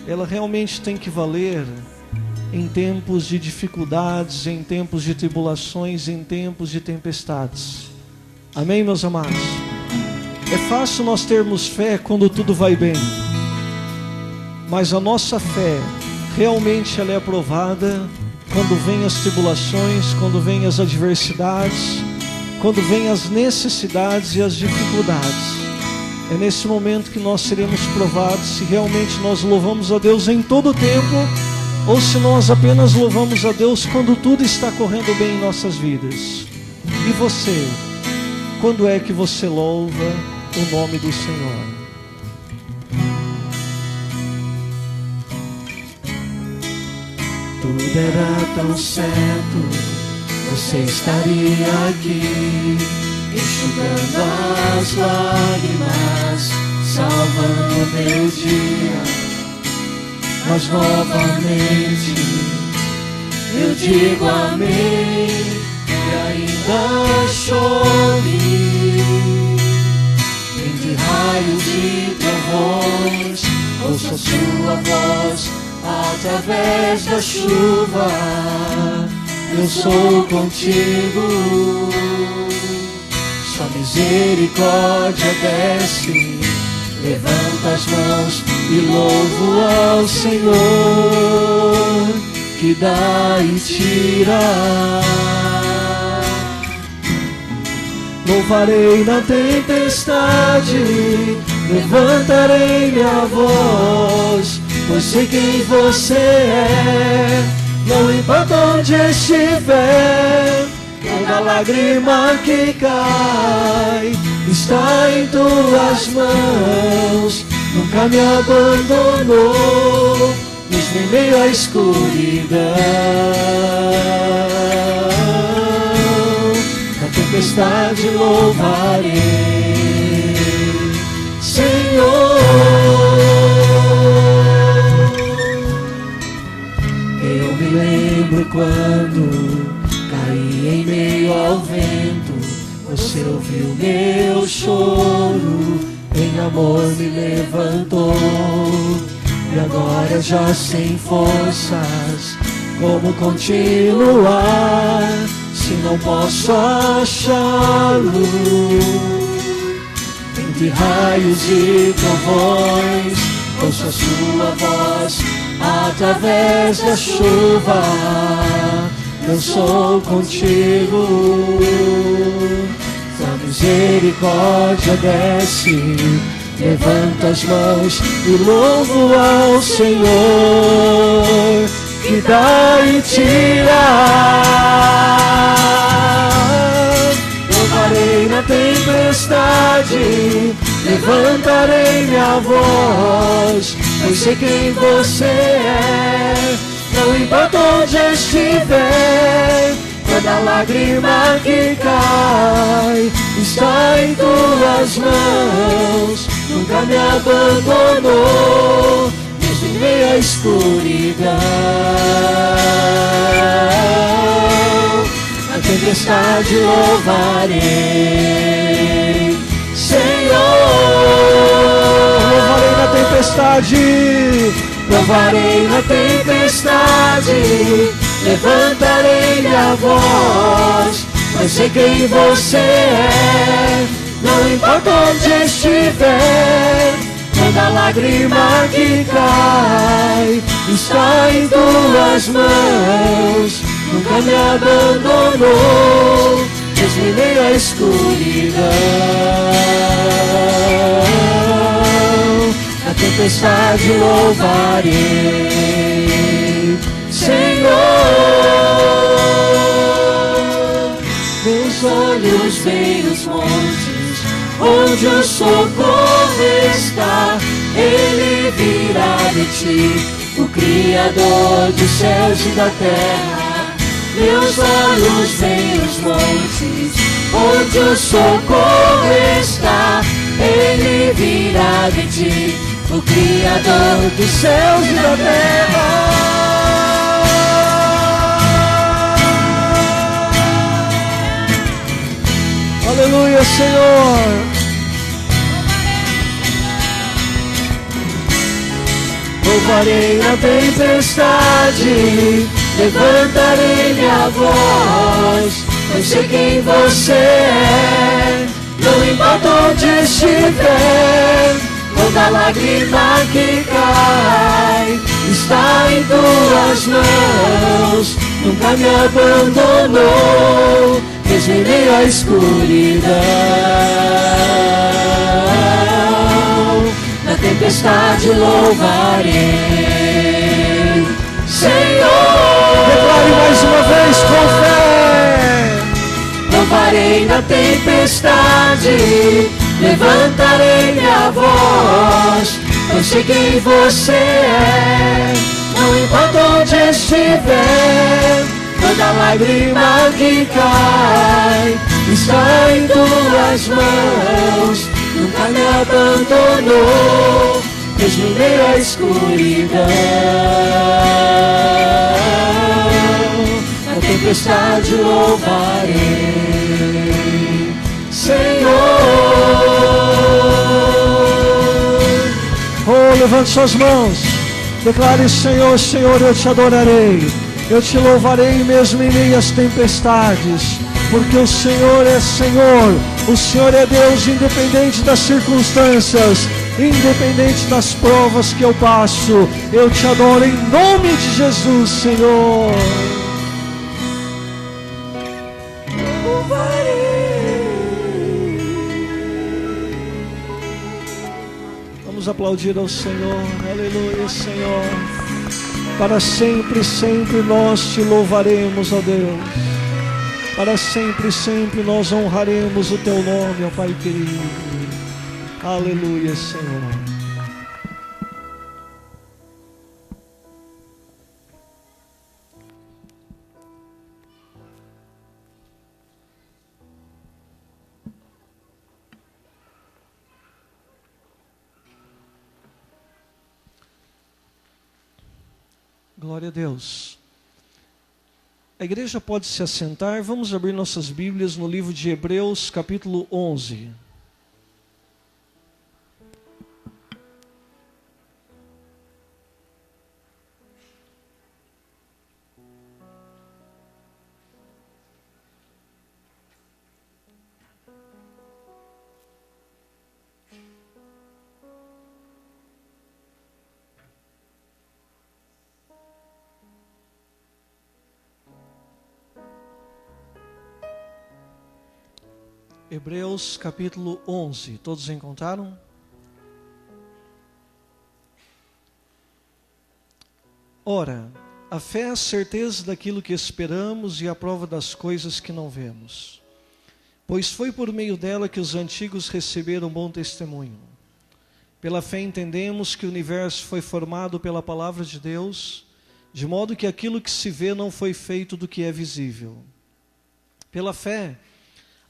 ela realmente tem que valer em tempos de dificuldades, em tempos de tribulações, em tempos de tempestades. Amém, meus amados? É fácil nós termos fé quando tudo vai bem, mas a nossa fé realmente ela é aprovada quando vem as tribulações, quando vem as adversidades, quando vem as necessidades e as dificuldades. É nesse momento que nós seremos provados se realmente nós louvamos a Deus em todo o tempo, ou se nós apenas louvamos a Deus quando tudo está correndo bem em nossas vidas. E você, quando é que você louva o nome do Senhor? Tudo era tão certo, você estaria aqui, enxugando as lágrimas, salvando meu dia. Mas novamente eu digo amém, e ainda chove entre raios e trovões, ouço a sua voz através da chuva. Eu sou contigo, sua misericórdia desce, levanta as mãos e louvo ao Senhor, que dá e tira. Louvarei na tempestade, levantarei minha voz, pois sei quem você é, não importa onde estiver. Toda lágrima que cai está em tuas mãos, nunca me abandonou, mesmo em meio à escuridão. Na tempestade louvarei, Senhor. Eu me lembro quando caí em meio ao vento, você ouviu meu choro, em amor me levantou. E agora já sem forças, como continuar, se não posso achá-lo? Entre raios e trovões, ouço a sua voz através da chuva. Eu sou contigo, tua misericórdia desce, levanta as mãos e louvo ao Senhor, que dá e tira. Louvarei na tempestade, levantarei minha voz, pois sei quem você é, não importa onde estiver. Toda lágrima que cai está em tuas mãos, nunca me abandonou, mesmo em meio à escuridão. Na tempestade louvarei, Senhor. Louvarei na tempestade, louvarei na tempestade, levantarei minha voz, pois sei quem você é, não importa onde estiver. Toda lágrima que cai está em tuas mãos, nunca me abandonou, mesmo em meio à escuridão. Na tempestade louvarei, Senhor. Meus olhos veem os montes, onde o socorro está, ele virá de ti, o Criador dos céus e da terra. Meus olhos veem os montes, onde o socorro está, ele virá de ti, o Criador dos céus e da terra. aleluia, Senhor. louvarei na tempestade, levantarei minha voz, pois sei quem você é. Não importa onde estiver, toda lágrima que cai está em tuas mãos. Nunca me abandonou, mesmo em meio à escuridão. Na tempestade louvarei, Senhor. Declare mais uma vez com fé. Louvarei na tempestade, levantarei minha voz, eu sei quem você é. Não importa onde estiver, toda lágrima que cai está em tuas mãos. Nunca me abandonou, mesmo em meio à escuridão. Na tempestade louvarei, Senhor. Oh, levante suas mãos. Declare: Senhor, Senhor, eu te adorarei. Eu te louvarei mesmo em meio às tempestades. Porque o Senhor é Senhor. O Senhor é Deus, independente das circunstâncias, independente das provas que eu passo. Eu te adoro em nome de Jesus, Senhor. Vamos aplaudir ao Senhor. Aleluia, Senhor. Para sempre, sempre nós te louvaremos, ó Deus. Para sempre, sempre nós honraremos o teu nome, ó Pai querido. Aleluia, Senhor. Glória a Deus. A igreja pode se assentar. Vamos abrir nossas Bíblias no livro de Hebreus, capítulo 11. Hebreus capítulo 11, todos encontraram? Ora, a fé é a certeza daquilo que esperamos e a prova das coisas que não vemos. Pois foi por meio dela que os antigos receberam bom testemunho. Pela fé entendemos que o universo foi formado pela palavra de Deus, de modo que aquilo que se vê não foi feito do que é visível. Pela fé,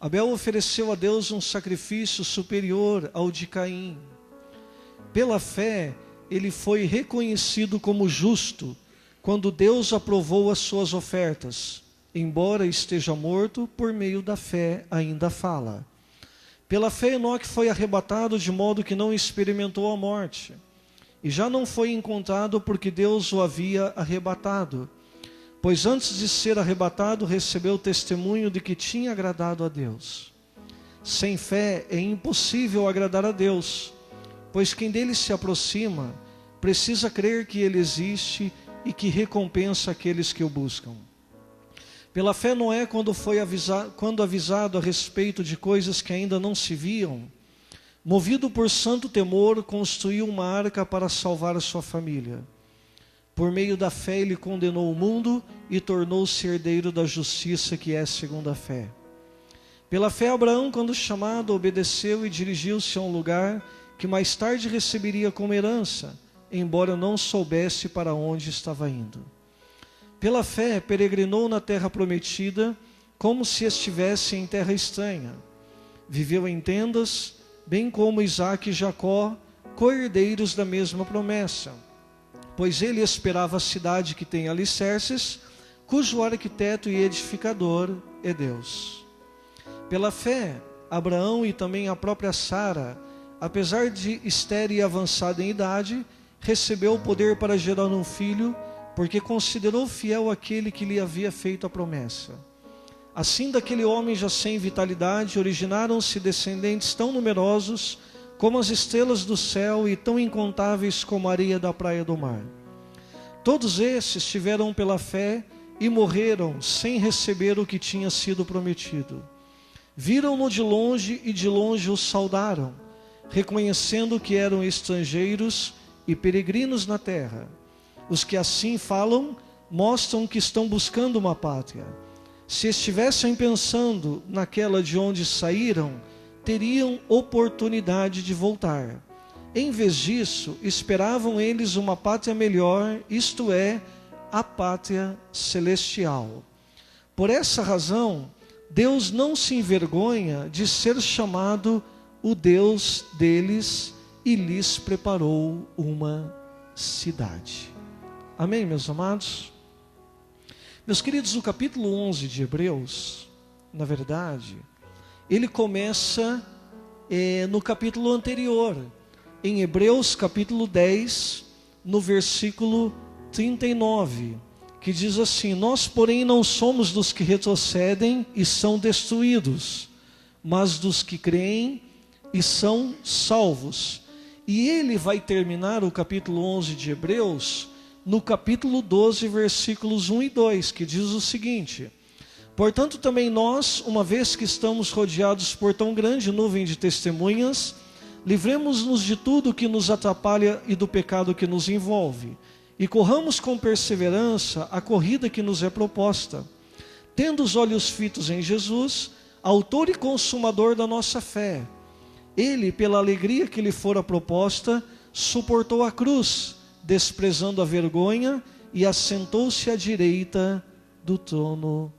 Abel ofereceu a Deus um sacrifício superior ao de Caim. Pela fé, ele foi reconhecido como justo quando Deus aprovou as suas ofertas. Embora esteja morto, por meio da fé ainda fala. Pela fé, Enoque foi arrebatado de modo que não experimentou a morte. E já não foi encontrado porque Deus o havia arrebatado. Pois antes de ser arrebatado, recebeu o testemunho de que tinha agradado a Deus. Sem fé é impossível agradar a Deus, pois quem dele se aproxima precisa crer que ele existe e que recompensa aqueles que o buscam. Pela fé Noé, quando avisado a respeito de coisas que ainda não se viam, movido por santo temor, construiu uma arca para salvar a sua família. Por meio da fé ele condenou o mundo e tornou-se herdeiro da justiça que é segundo a fé. Pela fé Abraão, quando chamado, obedeceu e dirigiu-se a um lugar que mais tarde receberia como herança, embora não soubesse para onde estava indo. Pela fé peregrinou na terra prometida, como se estivesse em terra estranha. Viveu em tendas, bem como Isaque e Jacó, co-herdeiros da mesma promessa. Pois ele esperava a cidade que tem alicerces, cujo arquiteto e edificador é Deus. Pela fé, Abraão e também a própria Sara, apesar de estéril e avançada em idade, recebeu o poder para gerar um filho, porque considerou fiel aquele que lhe havia feito a promessa. Assim, daquele homem já sem vitalidade, originaram-se descendentes tão numerosos como as estrelas do céu e tão incontáveis como a areia da praia do mar. Todos esses tiveram pela fé e morreram sem receber o que tinha sido prometido. Viram-no de longe e de longe o saudaram, reconhecendo que eram estrangeiros e peregrinos na terra. Os que assim falam mostram que estão buscando uma pátria. Se estivessem pensando naquela de onde saíram, teriam oportunidade de voltar. Em vez disso, esperavam eles uma pátria melhor, isto é, a pátria celestial. Por essa razão, Deus não se envergonha de ser chamado o Deus deles e lhes preparou uma cidade. Amém, meus amados? Meus queridos, o capítulo 11 de Hebreus, na verdade, ele começa no capítulo anterior, em Hebreus capítulo 10, no versículo 39, que diz assim: nós, porém, não somos dos que retrocedem e são destruídos, mas dos que creem e são salvos. E ele vai terminar o capítulo 11 de Hebreus no capítulo 12, versículos 1 e 2, que diz o seguinte: portanto também nós, uma vez que estamos rodeados por tão grande nuvem de testemunhas, livremos-nos de tudo que nos atrapalha e do pecado que nos envolve, e corramos com perseverança a corrida que nos é proposta, tendo os olhos fitos em Jesus, autor e consumador da nossa fé. Ele, pela alegria que lhe fora proposta, suportou a cruz, desprezando a vergonha, e assentou-se à direita do trono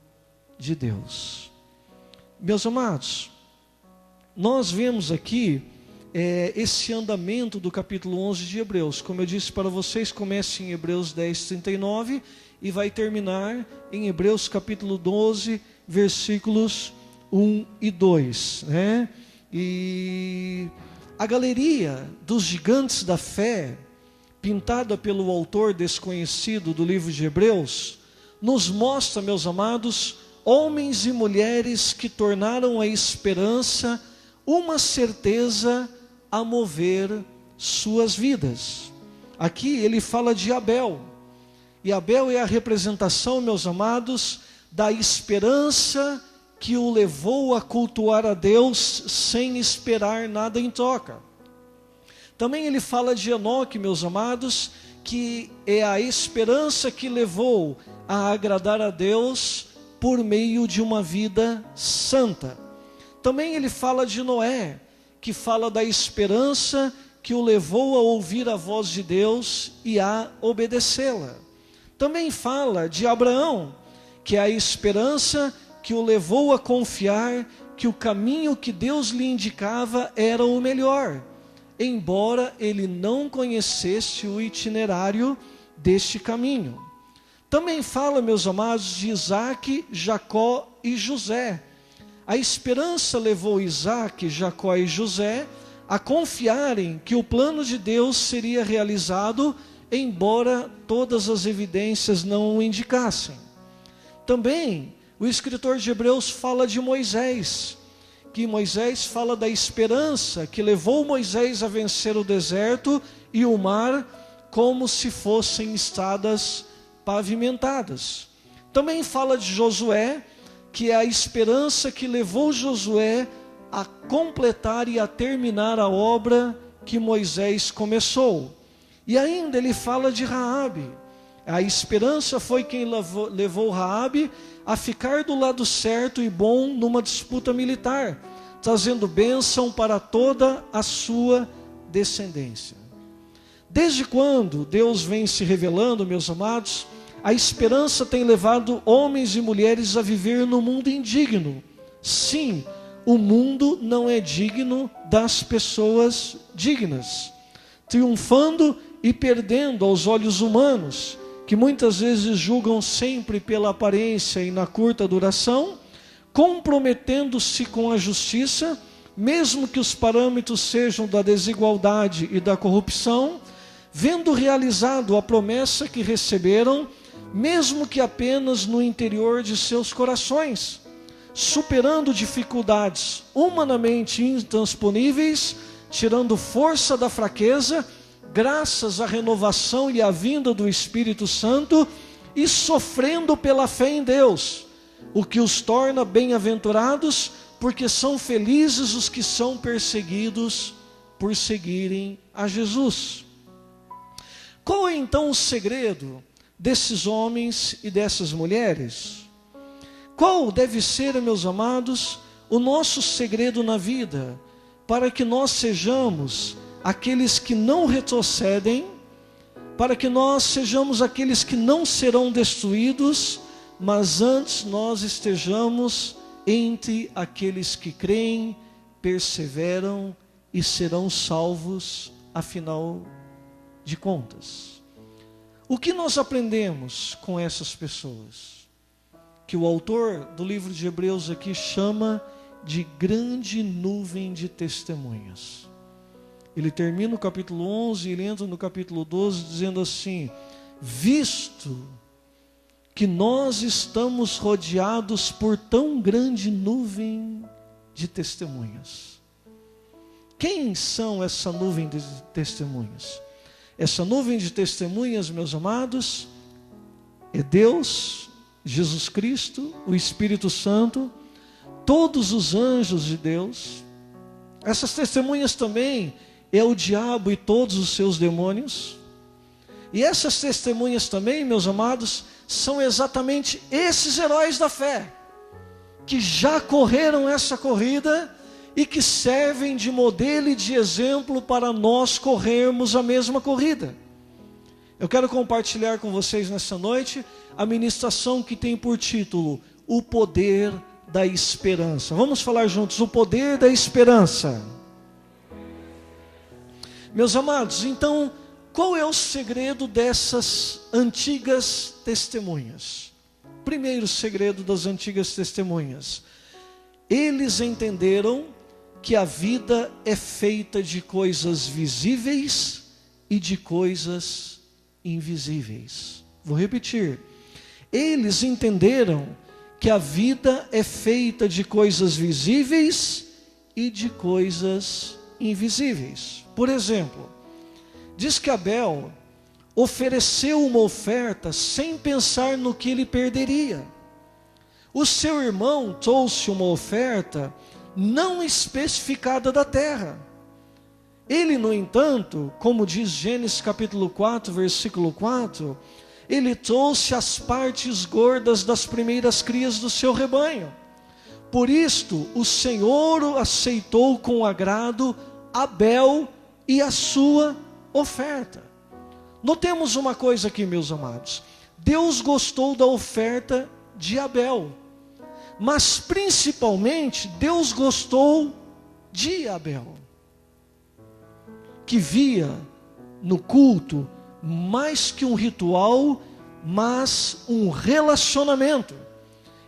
de Deus. Meus amados, nós vemos aqui esse andamento do capítulo 11 de Hebreus. Como eu disse para vocês, começa em Hebreus 10, 39 e vai terminar em Hebreus capítulo 12, versículos 1 e 2, né? E a galeria dos gigantes da fé, pintada pelo autor desconhecido do livro de Hebreus, nos mostra, meus amados, homens e mulheres que tornaram a esperança uma certeza a mover suas vidas. Aqui ele fala de Abel, e Abel é a representação, meus amados, da esperança que o levou a cultuar a Deus sem esperar nada em troca. Também ele fala de Enoque, meus amados, que é a esperança que levou a agradar a Deus por meio de uma vida santa. Também ele fala de Noé, que fala da esperança que o levou a ouvir a voz de Deus e a obedecê-la. Também fala de Abraão, que é a esperança que o levou a confiar que o caminho que Deus lhe indicava era o melhor, embora ele não conhecesse o itinerário deste caminho. Também fala, meus amados, de Isaac, Jacó e José. A esperança levou Isaac, Jacó e José a confiarem que o plano de Deus seria realizado, embora todas as evidências não o indicassem. Também o escritor de Hebreus fala de Moisés, que Moisés fala da esperança que levou Moisés a vencer o deserto e o mar como se fossem estradas pavimentadas. Também fala de Josué, que é a esperança que levou Josué a completar e a terminar a obra que Moisés começou. E ainda ele fala de Raabe. A esperança foi quem levou Raabe a ficar do lado certo e bom numa disputa militar, trazendo bênção para toda a sua descendência. Desde quando Deus vem se revelando, meus amados, a esperança tem levado homens e mulheres a viver no mundo indigno. Sim, o mundo não é digno das pessoas dignas, triunfando e perdendo aos olhos humanos, que muitas vezes julgam sempre pela aparência e na curta duração, comprometendo-se com a justiça, mesmo que os parâmetros sejam da desigualdade e da corrupção, vendo realizado a promessa que receberam, mesmo que apenas no interior de seus corações, superando dificuldades humanamente intransponíveis, tirando força da fraqueza, graças à renovação e à vinda do Espírito Santo, e sofrendo pela fé em Deus, o que os torna bem-aventurados, porque são felizes os que são perseguidos por seguirem a Jesus. Qual é então o segredo desses homens e dessas mulheres? Qual deve ser, meus amados, o nosso segredo na vida, para que nós sejamos aqueles que não retrocedem, para que nós sejamos aqueles que não serão destruídos, mas antes nós estejamos entre aqueles que creem, perseveram e serão salvos, afinal de contas. O que nós aprendemos com essas pessoas? Que o autor do livro de Hebreus aqui chama de grande nuvem de testemunhas. Ele termina o capítulo 11 e ele entra no capítulo 12 dizendo assim: visto que nós estamos rodeados por tão grande nuvem de testemunhas. Quem são essa nuvem de testemunhas? Essa nuvem de testemunhas, meus amados, é Deus, Jesus Cristo, o Espírito Santo, todos os anjos de Deus. Essas testemunhas também é o diabo e todos os seus demônios. E essas testemunhas também, meus amados, são exatamente esses heróis da fé, que já correram essa corrida e que servem de modelo e de exemplo para nós corrermos a mesma corrida. Eu quero compartilhar com vocês nessa noite a ministração que tem por título O Poder da Esperança. Vamos falar juntos, o poder da esperança. Meus amados, então, qual é o segredo dessas antigas testemunhas? Primeiro segredo das antigas testemunhas: eles entenderam que a vida é feita de coisas visíveis e de coisas invisíveis. Vou repetir. Eles entenderam que a vida é feita de coisas visíveis e de coisas invisíveis. Por exemplo, diz que Abel ofereceu uma oferta sem pensar no que ele perderia. O seu irmão trouxe uma oferta não especificada da terra. Ele, no entanto, como diz Gênesis capítulo 4, versículo 4, ele trouxe as partes gordas das primeiras crias do seu rebanho. Por isto, o Senhor aceitou com agrado Abel e a sua oferta. Notemos uma coisa aqui, meus amados. Deus gostou da oferta de Abel, mas principalmente Deus gostou de Abel, que via no culto mais que um ritual, mas um relacionamento.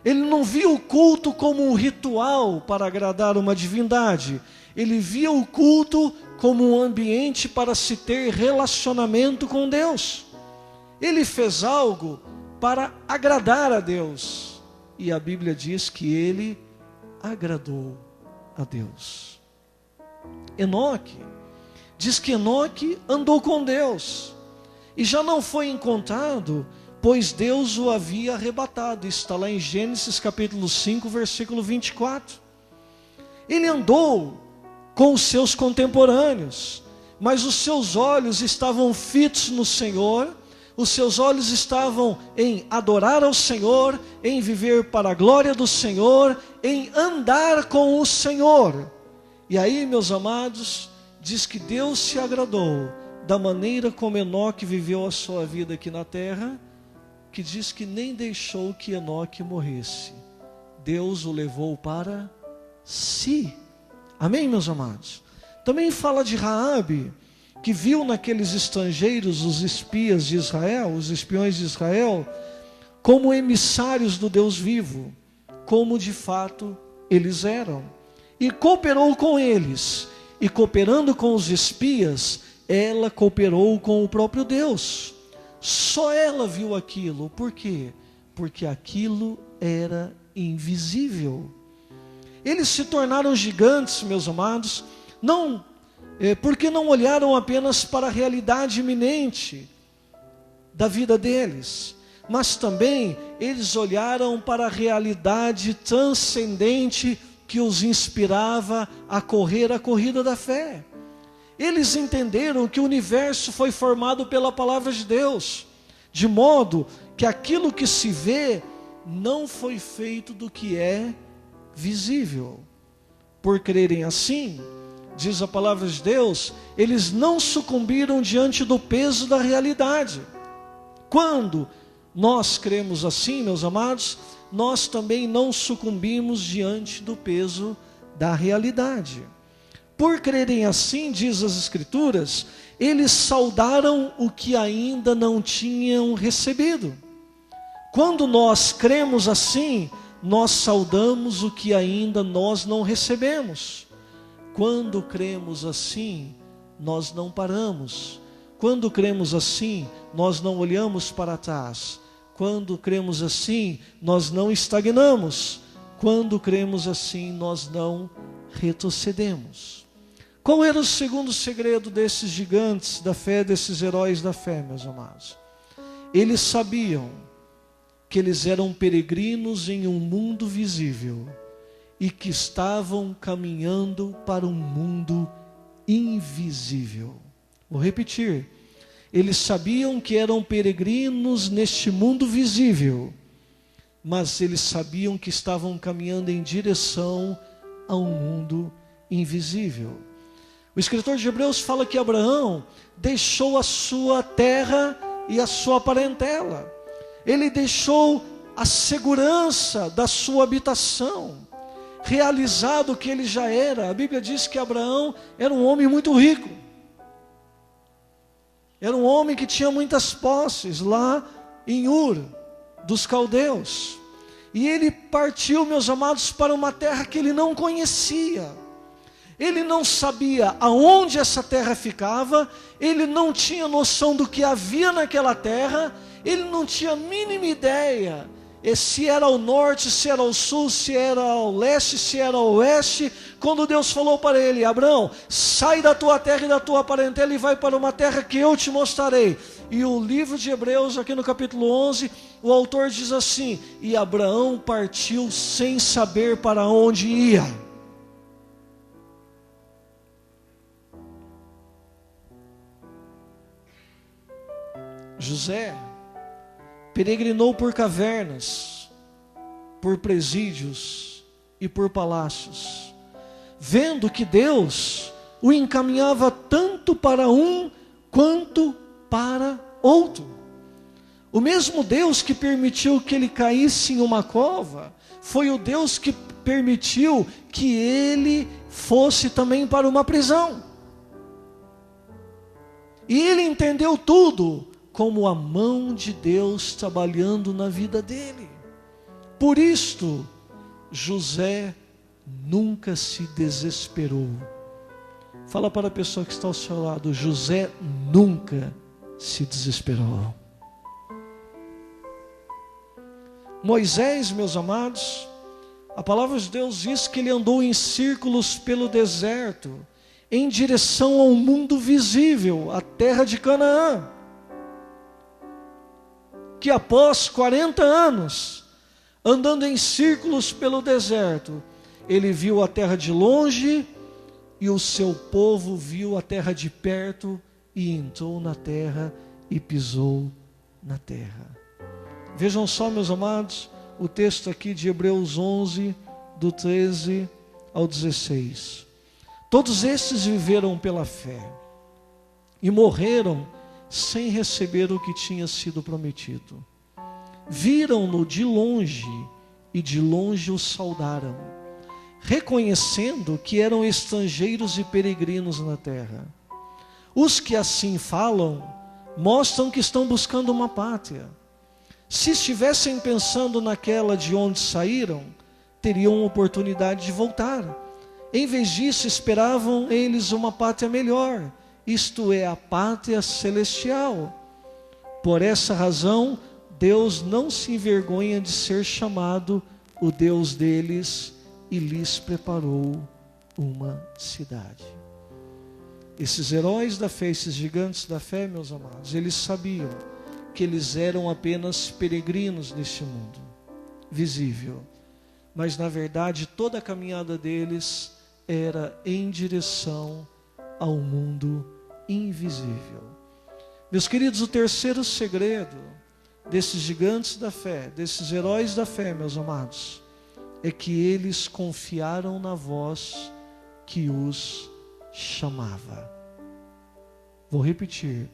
Ele não via o culto como um ritual para agradar uma divindade. Ele via o culto como um ambiente para se ter relacionamento com Deus. Ele fez algo para agradar a Deus. E a Bíblia diz que ele agradou a Deus. Enoque, diz que Enoque andou com Deus e já não foi encontrado, pois Deus o havia arrebatado. Está lá em Gênesis capítulo 5, versículo 24. Ele andou com os seus contemporâneos, mas os seus olhos estavam fitos no Senhor, os seus olhos estavam em adorar ao Senhor, em viver para a glória do Senhor, em andar com o Senhor. E aí, meus amados, diz que Deus se agradou da maneira como Enoque viveu a sua vida aqui na terra, que diz que nem deixou que Enoque morresse. Deus o levou para si. Amém, meus amados? Também fala de Raabe, que viu naqueles estrangeiros os espias de Israel, os espiões de Israel, como emissários do Deus vivo, como de fato eles eram. E cooperou com eles, e cooperando com os espias, ela cooperou com o próprio Deus. Só ela viu aquilo. Por quê? Porque aquilo era invisível. Eles se tornaram gigantes, meus amados, porque não olharam apenas para a realidade iminente da vida deles, mas também eles olharam para a realidade transcendente que os inspirava a correr a corrida da fé. Eles entenderam que o universo foi formado pela palavra de Deus, de modo que aquilo que se vê não foi feito do que é visível. Por crerem assim, diz a palavra de Deus, eles não sucumbiram diante do peso da realidade. Quando nós cremos assim, meus amados, nós também não sucumbimos diante do peso da realidade. Por crerem assim, diz as Escrituras, eles saudaram o que ainda não tinham recebido. Quando nós cremos assim, nós saudamos o que ainda nós não recebemos. Quando cremos assim, nós não paramos. Quando cremos assim, nós não olhamos para trás. Quando cremos assim, nós não estagnamos. Quando cremos assim, nós não retrocedemos. Qual era o segundo segredo desses gigantes da fé, desses heróis da fé, meus amados? Eles sabiam que eles eram peregrinos em um mundo visível e que estavam caminhando para um mundo invisível. Vou repetir. Eles sabiam que eram peregrinos neste mundo visível, mas eles sabiam que estavam caminhando em direção a um mundo invisível. O escritor de Hebreus fala que Abraão deixou a sua terra e a sua parentela. Ele deixou a segurança da sua habitação, realizado o que ele já era. A Bíblia diz que Abraão era um homem muito rico. Era um homem que tinha muitas posses lá em Ur dos caldeus. E ele partiu, meus amados, para uma terra que ele não conhecia. Ele não sabia aonde essa terra ficava, ele não tinha noção do que havia naquela terra, ele não tinha a mínima ideia se era ao norte, se era ao sul, se era ao leste, se era ao oeste. Quando Deus falou para ele: Abraão, sai da tua terra e da tua parentela e vai para uma terra que eu te mostrarei. E o livro de Hebreus, aqui no capítulo 11, o autor diz assim: e Abraão partiu sem saber para onde ia. José peregrinou por cavernas, por presídios e por palácios, vendo que Deus o encaminhava tanto para um quanto para outro. O mesmo Deus que permitiu que ele caísse em uma cova, foi o Deus que permitiu que ele fosse também para uma prisão. E ele entendeu tudo como a mão de Deus trabalhando na vida dele. Por isto, José nunca se desesperou. Fala para a pessoa que está ao seu lado: José nunca se desesperou. Moisés, meus amados, a palavra de Deus diz que ele andou em círculos pelo deserto, em direção ao mundo visível, a terra de Canaã. Que após 40 anos, andando em círculos pelo deserto, ele viu a terra de longe e o seu povo viu a terra de perto e entrou na terra e pisou na terra. Vejam só, meus amados, o texto aqui de Hebreus 11, do 13 ao 16. Todos estes viveram pela fé e morreram sem receber o que tinha sido prometido. Viram-no de longe e de longe o saudaram, reconhecendo que eram estrangeiros e peregrinos na terra. Os que assim falam mostram que estão buscando uma pátria. Se estivessem pensando naquela de onde saíram, teriam oportunidade de voltar. Em vez disso, esperavam eles uma pátria melhor, isto é, a pátria celestial. Por essa razão, Deus não se envergonha de ser chamado o Deus deles e lhes preparou uma cidade. Esses heróis da fé, esses gigantes da fé, meus amados, eles sabiam que eles eram apenas peregrinos neste mundo visível, mas na verdade toda a caminhada deles era em direção ao mundo invisível. Meus queridos, o terceiro segredo desses gigantes da fé, desses heróis da fé, meus amados, é que eles confiaram na voz que os chamava. Vou repetir.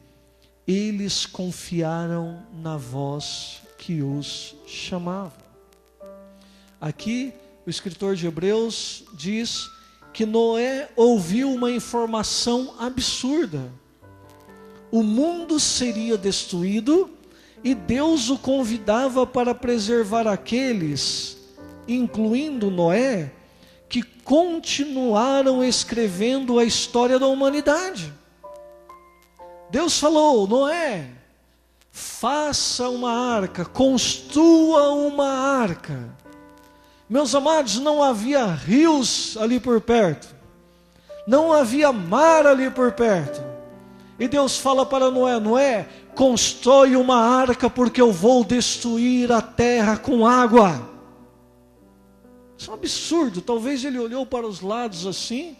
Eles confiaram na voz que os chamava. Aqui, o escritor de Hebreus diz que Noé ouviu uma informação absurda. O mundo seria destruído e Deus o convidava para preservar aqueles, incluindo Noé, que continuaram escrevendo a história da humanidade. Deus falou: Noé, faça uma arca, construa uma arca. Meus amados, não havia rios ali por perto, não havia mar ali por perto. E Deus fala para Noé: Noé, constrói uma arca, porque eu vou destruir a terra com água. Isso é um absurdo. Talvez ele olhou para os lados assim.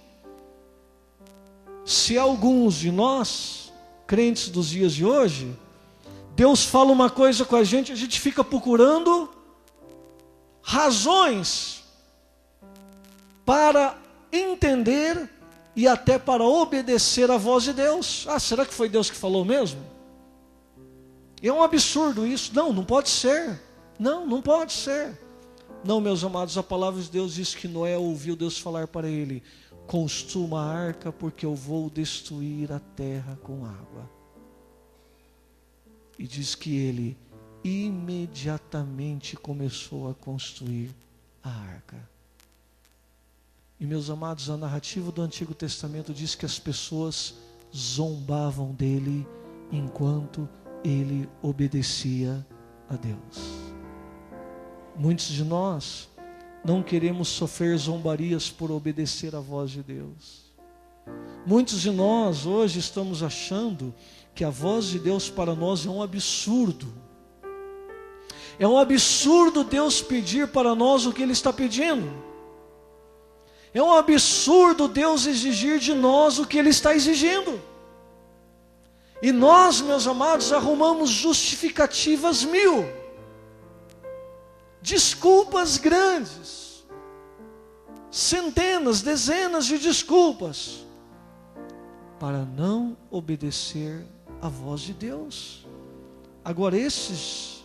Se alguns de nós, crentes dos dias de hoje, Deus fala uma coisa com a gente fica procurando razões para entender e até para obedecer a voz de Deus. Ah, será que foi Deus que falou mesmo? É um absurdo isso. Não pode ser. Não pode ser. Não, meus amados, a palavra de Deus diz que Noé ouviu Deus falar para ele: construa uma arca, porque eu vou destruir a terra com água. E diz que ele imediatamente começou a construir a arca. E, meus amados, a narrativa do Antigo Testamento diz que as pessoas zombavam dele enquanto ele obedecia a Deus. Muitos de nós não queremos sofrer zombarias por obedecer à voz de Deus. Muitos de nós hoje estamos achando que a voz de Deus para nós é um absurdo. É um absurdo Deus pedir para nós o que Ele está pedindo. É um absurdo Deus exigir de nós o que Ele está exigindo. E nós, meus amados, arrumamos justificativas mil. Desculpas grandes. Centenas, dezenas de desculpas para não obedecer à voz de Deus. Agora, esses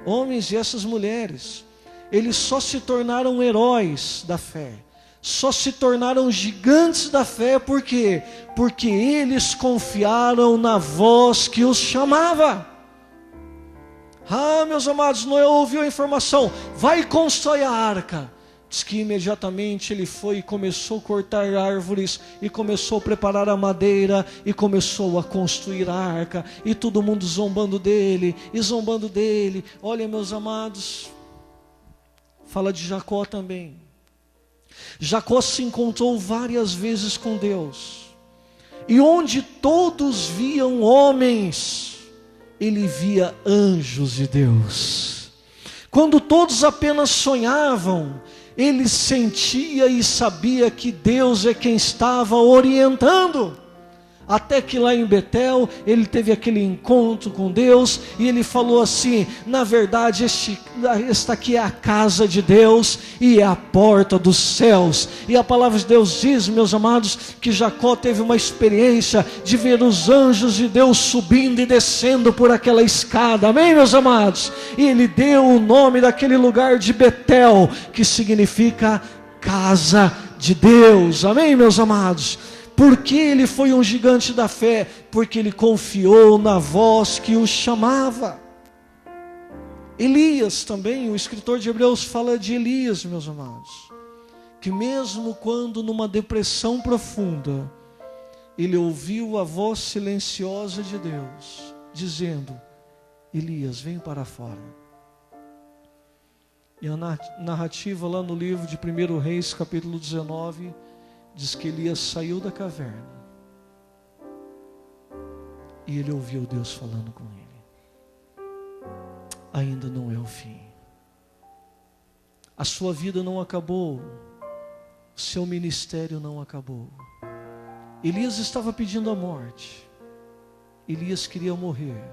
homens e essas mulheres, eles só se tornaram heróis da fé, só se tornaram gigantes da fé. Por quê? Porque eles confiaram na voz que os chamava. Ah, meus amados, Noé ouviu a informação: vai construir a arca. Diz que imediatamente ele foi e começou a cortar árvores, e começou a preparar a madeira, e começou a construir a arca, e todo mundo zombando dele, e zombando dele. Olha, meus amados, fala de Jacó também. Jacó se encontrou várias vezes com Deus, e onde todos viam homens, ele via anjos de Deus. Quando todos apenas sonhavam, ele sentia e sabia que Deus é quem estava orientando. Até que lá em Betel, ele teve aquele encontro com Deus, e ele falou assim: na verdade, esta aqui é a casa de Deus, e é a porta dos céus. E a palavra de Deus diz, meus amados, que Jacó teve uma experiência de ver os anjos de Deus subindo e descendo por aquela escada. Amém, meus amados? E ele deu o nome daquele lugar de Betel, que significa casa de Deus. Amém, meus amados? Por que ele foi um gigante da fé? Porque ele confiou na voz que o chamava. Elias também, o escritor de Hebreus fala de Elias, meus amados, que mesmo quando numa depressão profunda, ele ouviu a voz silenciosa de Deus, dizendo: Elias, vem para fora. E a narrativa lá no livro de 1 Reis, capítulo 19, diz que Elias saiu da caverna e ele ouviu Deus falando com ele: ainda não é o fim. A sua vida não acabou, o seu ministério não acabou. Elias estava pedindo a morte, Elias queria morrer,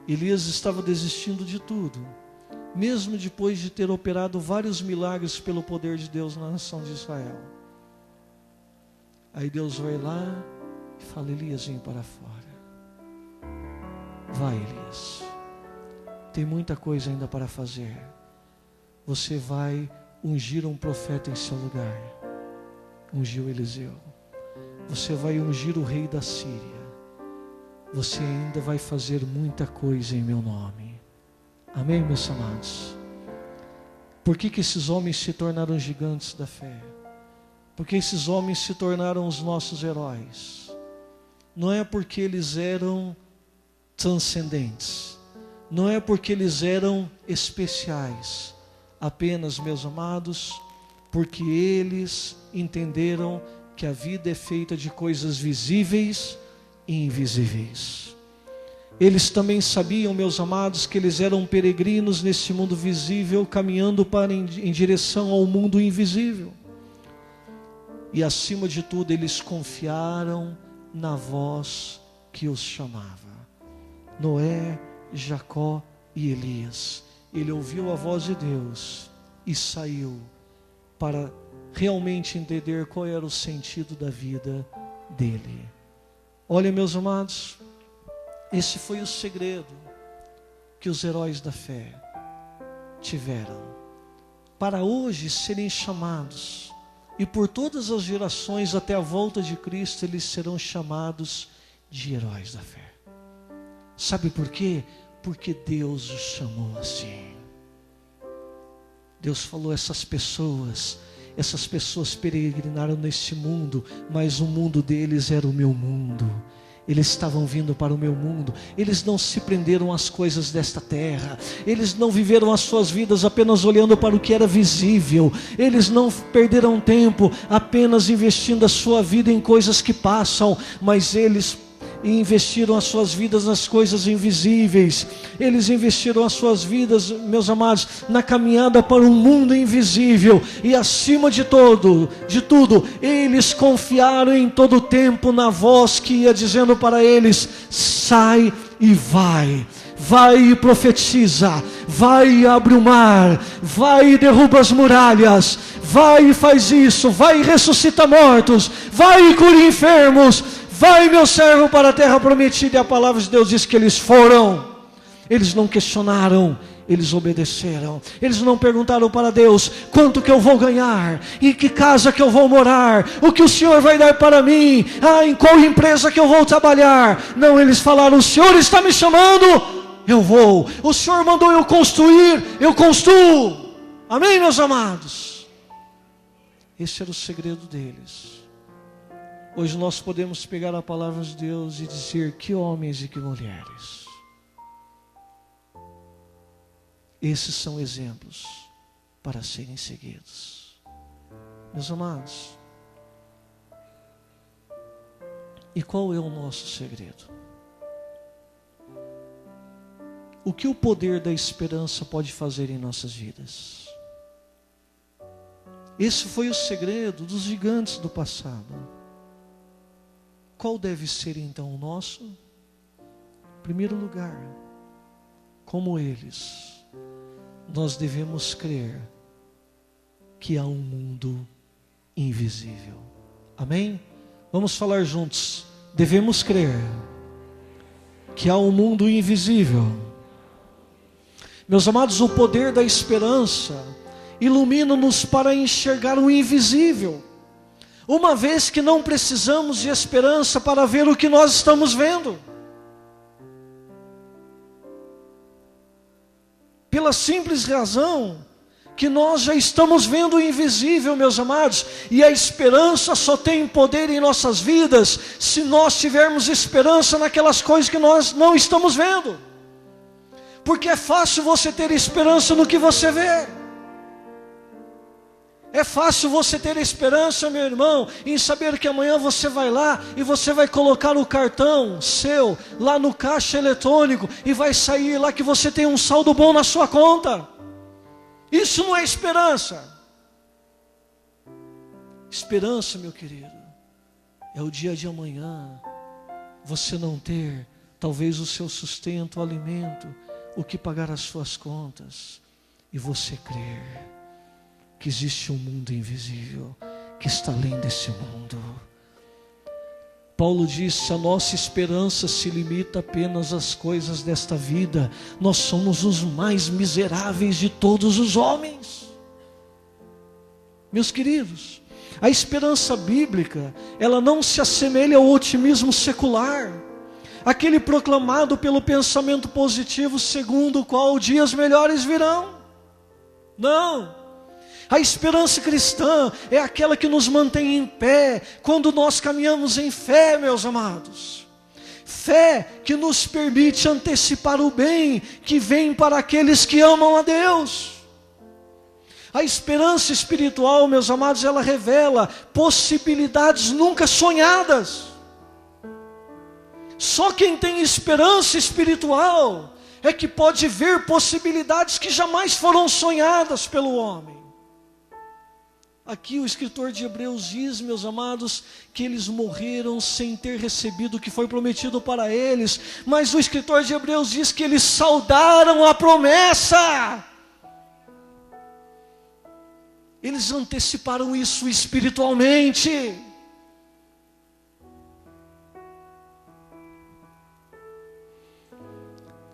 Elias estava desistindo de tudo, mesmo depois de ter operado vários milagres pelo poder de Deus na nação de Israel. Aí Deus vai lá e fala: Elias, vem para fora. Vai, Elias, tem muita coisa ainda para fazer. Você vai ungir um profeta em seu lugar. Ungiu Eliseu. Você vai ungir o rei da Síria. Você ainda vai fazer muita coisa em meu nome. Amém, meus amados? Por que esses homens se tornaram gigantes da fé? Porque esses homens se tornaram os nossos heróis. Não é porque eles eram transcendentes. Não é porque eles eram especiais. Apenas, meus amados, porque eles entenderam que a vida é feita de coisas visíveis e invisíveis. Eles também sabiam, meus amados, que eles eram peregrinos nesse mundo visível, caminhando em direção ao mundo invisível. E acima de tudo, eles confiaram na voz que os chamava. Noé, Jacó e Elias. Ele ouviu a voz de Deus e saiu para realmente entender qual era o sentido da vida dele. Olha, meus amados, esse foi o segredo que os heróis da fé tiveram para hoje serem chamados, e por todas as gerações até a volta de Cristo eles serão chamados de heróis da fé. Sabe por quê? Porque Deus os chamou assim. Deus falou: essas pessoas peregrinaram nesse mundo, mas o mundo deles era o meu mundo. Eles estavam vindo para o meu mundo. Eles não se prenderam às coisas desta terra. Eles não viveram as suas vidas apenas olhando para o que era visível. Eles não perderam tempo apenas investindo a sua vida em coisas que passam, mas eles investiram as suas vidas nas coisas invisíveis. Eles investiram as suas vidas, meus amados, na caminhada para um mundo invisível. E acima de tudo, eles confiaram em todo o tempo na voz que ia dizendo para eles: sai e vai. Vai e profetiza, vai e abre o mar, vai e derruba as muralhas, vai e faz isso, vai e ressuscita mortos, vai e cura enfermos. Vai, meu servo, para a terra prometida. E a palavra de Deus diz que eles foram. Eles não questionaram, eles obedeceram. Eles não perguntaram para Deus: quanto que eu vou ganhar? Em que casa que eu vou morar? O que o Senhor vai dar para mim? Em qual empresa que eu vou trabalhar? Não, eles falaram: o Senhor está me chamando, eu vou. O Senhor mandou eu construir, eu construo. Amém, meus amados? Esse era o segredo deles. Hoje nós podemos pegar a palavra de Deus e dizer: que homens e que mulheres. Esses são exemplos para serem seguidos. Meus amados, e qual é o nosso segredo? O que o poder da esperança pode fazer em nossas vidas? Esse foi o segredo dos gigantes do passado. Qual deve ser então o nosso? Em primeiro lugar, como eles, nós devemos crer que há um mundo invisível. Amém? Vamos falar juntos. Devemos crer que há um mundo invisível. Meus amados, o poder da esperança ilumina-nos para enxergar o invisível. Uma vez que não precisamos de esperança para ver o que nós estamos vendo. Pela simples razão que nós já estamos vendo o invisível, meus amados, e a esperança só tem poder em nossas vidas se nós tivermos esperança naquelas coisas que nós não estamos vendo. Porque é fácil você ter esperança no que você vê. É fácil você ter esperança, meu irmão, em saber que amanhã você vai lá e você vai colocar o cartão seu lá no caixa eletrônico e vai sair lá que você tem um saldo bom na sua conta. Isso não é esperança. Esperança, meu querido, é o dia de amanhã você não ter talvez o seu sustento, o alimento, o que pagar as suas contas, e você crer que existe um mundo invisível que está além desse mundo. Paulo disse: a nossa esperança se limita apenas às coisas desta vida. Nós somos os mais miseráveis de todos os homens. Meus queridos, a esperança bíblica, ela não se assemelha ao otimismo secular, aquele proclamado pelo pensamento positivo segundo o qual dias melhores virão. Não. A esperança cristã é aquela que nos mantém em pé quando nós caminhamos em fé, meus amados. Fé que nos permite antecipar o bem que vem para aqueles que amam a Deus. A esperança espiritual, meus amados, ela revela possibilidades nunca sonhadas. Só quem tem esperança espiritual é que pode ver possibilidades que jamais foram sonhadas pelo homem. Aqui o escritor de Hebreus diz, meus amados, que eles morreram sem ter recebido o que foi prometido para eles. Mas o escritor de Hebreus diz que eles saudaram a promessa. Eles anteciparam isso espiritualmente.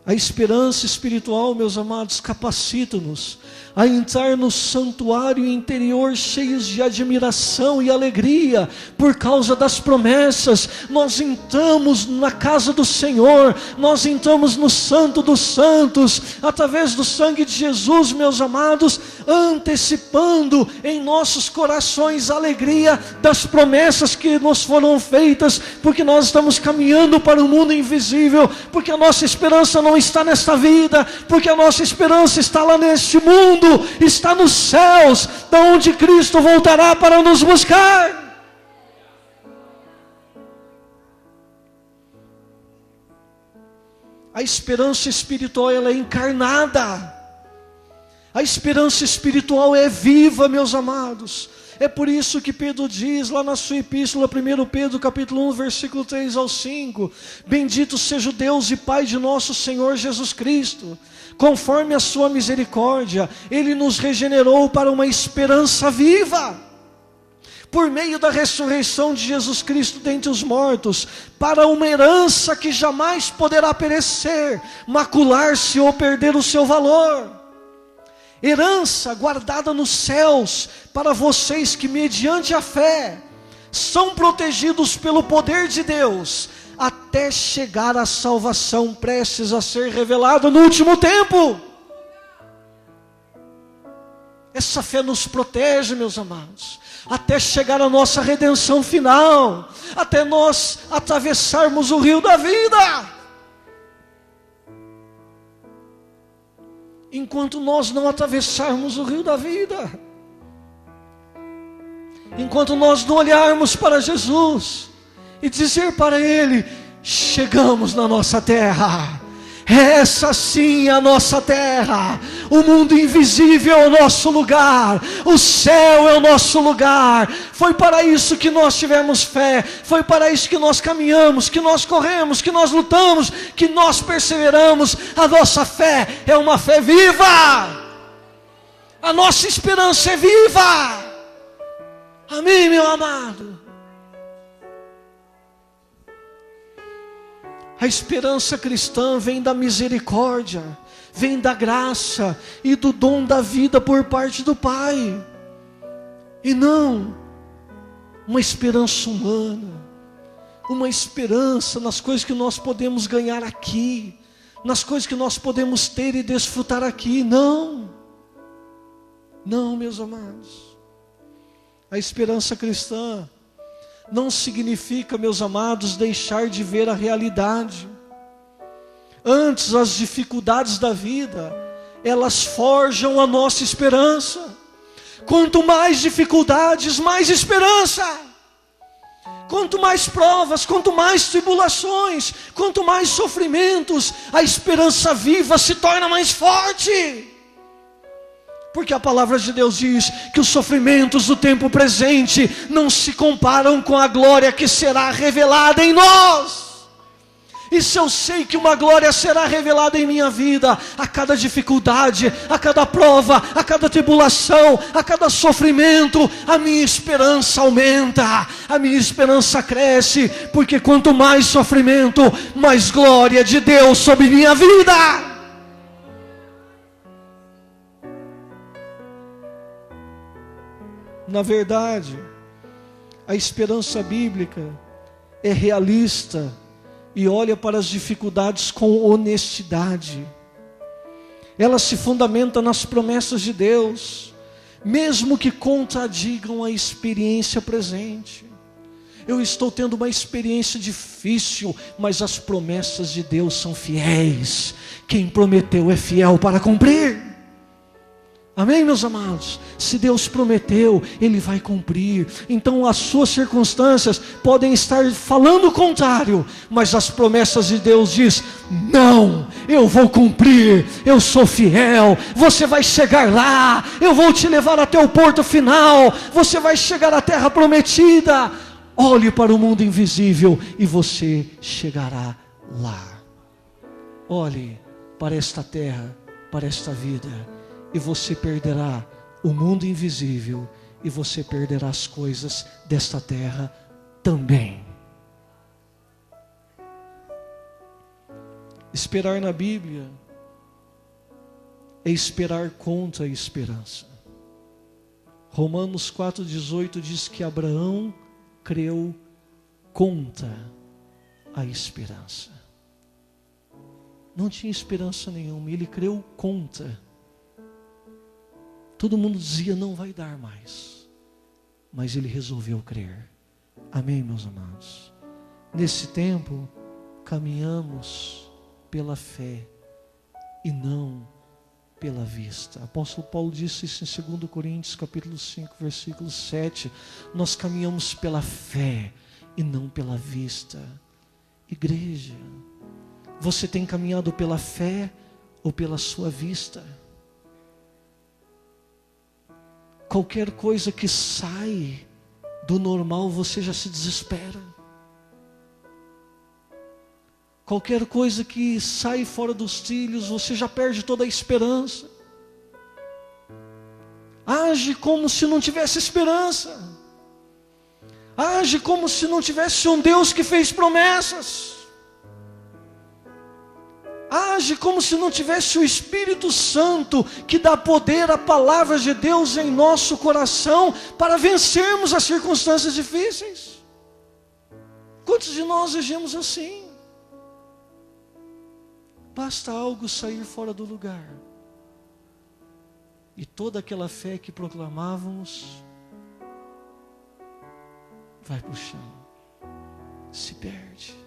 A esperança espiritual, meus amados, capacita-nos a entrar no santuário interior cheios de admiração e alegria por causa das promessas. Nós entramos na casa do Senhor, nós entramos no Santo dos Santos, através do sangue de Jesus, meus amados, antecipando em nossos corações a alegria das promessas que nos foram feitas, porque nós estamos caminhando para o mundo invisível, porque a nossa esperança não está nesta vida, porque a nossa esperança está lá neste mundo, está nos céus, da onde Cristo voltará para nos buscar. A esperança espiritual, ela é encarnada. A esperança espiritual é viva, meus amados. É por isso que Pedro diz lá na sua epístola, 1 Pedro capítulo 1, versículo 3 ao 5, bendito seja o Deus e Pai de nosso Senhor Jesus Cristo, conforme a sua misericórdia, Ele nos regenerou para uma esperança viva, por meio da ressurreição de Jesus Cristo dentre os mortos, para uma herança que jamais poderá perecer, macular-se ou perder o seu valor. Herança guardada nos céus para vocês que mediante a fé são protegidos pelo poder de Deus até chegar à salvação prestes a ser revelada no último tempo. Essa fé nos protege, meus amados, até chegar à nossa redenção final, até nós atravessarmos o rio da vida. Enquanto nós não atravessarmos o rio da vida, enquanto nós não olharmos para Jesus e dizer para Ele: chegamos na nossa terra, essa sim é a nossa terra, o mundo invisível é o nosso lugar, o céu é o nosso lugar. Foi para isso que nós tivemos fé, foi para isso que nós caminhamos, que nós corremos, que nós lutamos, que nós perseveramos. A nossa fé é uma fé viva, a nossa esperança é viva. Amém, meu amado? A esperança cristã vem da misericórdia, vem da graça e do dom da vida por parte do Pai, e não uma esperança humana, uma esperança nas coisas que nós podemos ganhar aqui, nas coisas que nós podemos ter e desfrutar aqui. Não. Não, meus amados. A esperança cristã não significa, meus amados, deixar de ver a realidade. Antes, as dificuldades da vida, elas forjam a nossa esperança. Quanto mais dificuldades, mais esperança. Quanto mais provas, quanto mais tribulações, quanto mais sofrimentos, a esperança viva se torna mais forte. Porque a palavra de Deus diz que os sofrimentos do tempo presente não se comparam com a glória que será revelada em nós. E se eu sei que uma glória será revelada em minha vida, a cada dificuldade, a cada prova, a cada tribulação, a cada sofrimento, a minha esperança aumenta, a minha esperança cresce, porque quanto mais sofrimento, mais glória de Deus sobre minha vida. Na verdade, a esperança bíblica é realista e olha para as dificuldades com honestidade. Ela se fundamenta nas promessas de Deus, mesmo que contradigam a experiência presente. Eu estou tendo uma experiência difícil, mas as promessas de Deus são fiéis. Quem prometeu é fiel para cumprir. Amém, meus amados? Se Deus prometeu, Ele vai cumprir. Então as suas circunstâncias podem estar falando o contrário, mas as promessas de Deus diz: não, eu vou cumprir, eu sou fiel, você vai chegar lá, eu vou te levar até o porto final, você vai chegar à terra prometida. Olhe para o mundo invisível e você chegará lá. Olhe para esta terra, para esta vida, e você perderá o mundo invisível, e você perderá as coisas desta terra também. Esperar na Bíblia é esperar contra a esperança. Romanos 4,18 diz que Abraão creu contra a esperança. Não tinha esperança nenhuma, ele creu contra. Todo mundo dizia: não vai dar mais. Mas ele resolveu crer. Amém, meus amados? Nesse tempo, caminhamos pela fé e não pela vista. O apóstolo Paulo disse isso em 2 Coríntios capítulo 5, versículo 7. Nós caminhamos pela fé e não pela vista. Igreja, você tem caminhado pela fé ou pela sua vista? Qualquer coisa que sai do normal, você já se desespera. Qualquer coisa que sai fora dos trilhos, você já perde toda a esperança. Age como se não tivesse esperança. Age como se não tivesse um Deus que fez promessas. Age como se não tivesse o Espírito Santo que dá poder à palavra de Deus em nosso coração para vencermos as circunstâncias difíceis. Quantos de nós agimos assim? Basta algo sair fora do lugar e toda aquela fé que proclamávamos vai para o chão, se perde.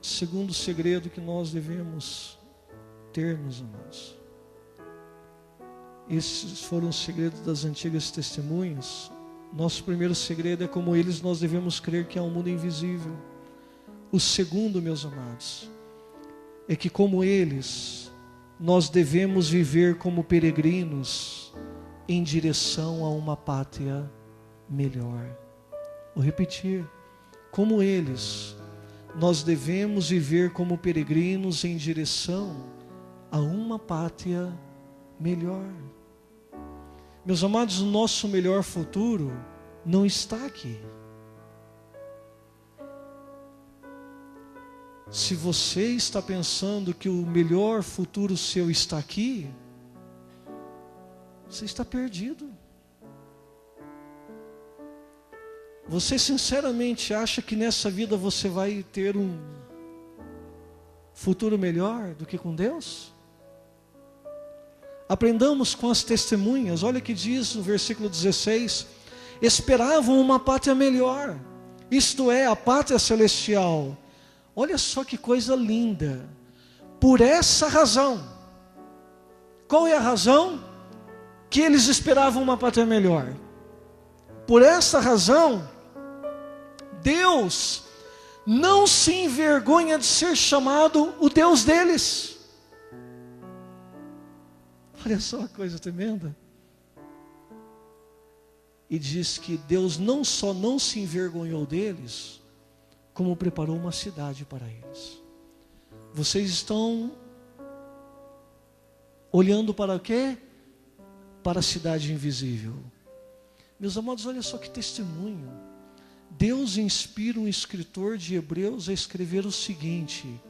Segundo segredo que nós devemos ter, meus amados, esses foram os segredos das antigas testemunhas. Nosso primeiro segredo é: como eles, nós devemos crer que há um mundo invisível. O segundo, meus amados, é que como eles, nós devemos viver como peregrinos em direção a uma pátria melhor. Vou repetir: como eles, nós devemos viver como peregrinos em direção a uma pátria melhor. Meus amados, o nosso melhor futuro não está aqui. Se você está pensando que o melhor futuro seu está aqui, você está perdido. Você sinceramente acha que nessa vida você vai ter futuro melhor do que com Deus? Aprendamos com as testemunhas. Olha o que diz no versículo 16: esperavam uma pátria melhor, isto é, a pátria celestial. Olha só que coisa linda. Por essa razão, qual é a razão? Que eles esperavam uma pátria melhor. Por essa razão, Deus não se envergonha de ser chamado o Deus deles. Olha só a coisa tremenda. E diz que Deus não só não se envergonhou deles, como preparou uma cidade para eles. Vocês estão olhando para o quê? Para a cidade invisível. Meus amados, olha só que testemunho. Deus inspira um escritor de Hebreus a escrever o seguinte: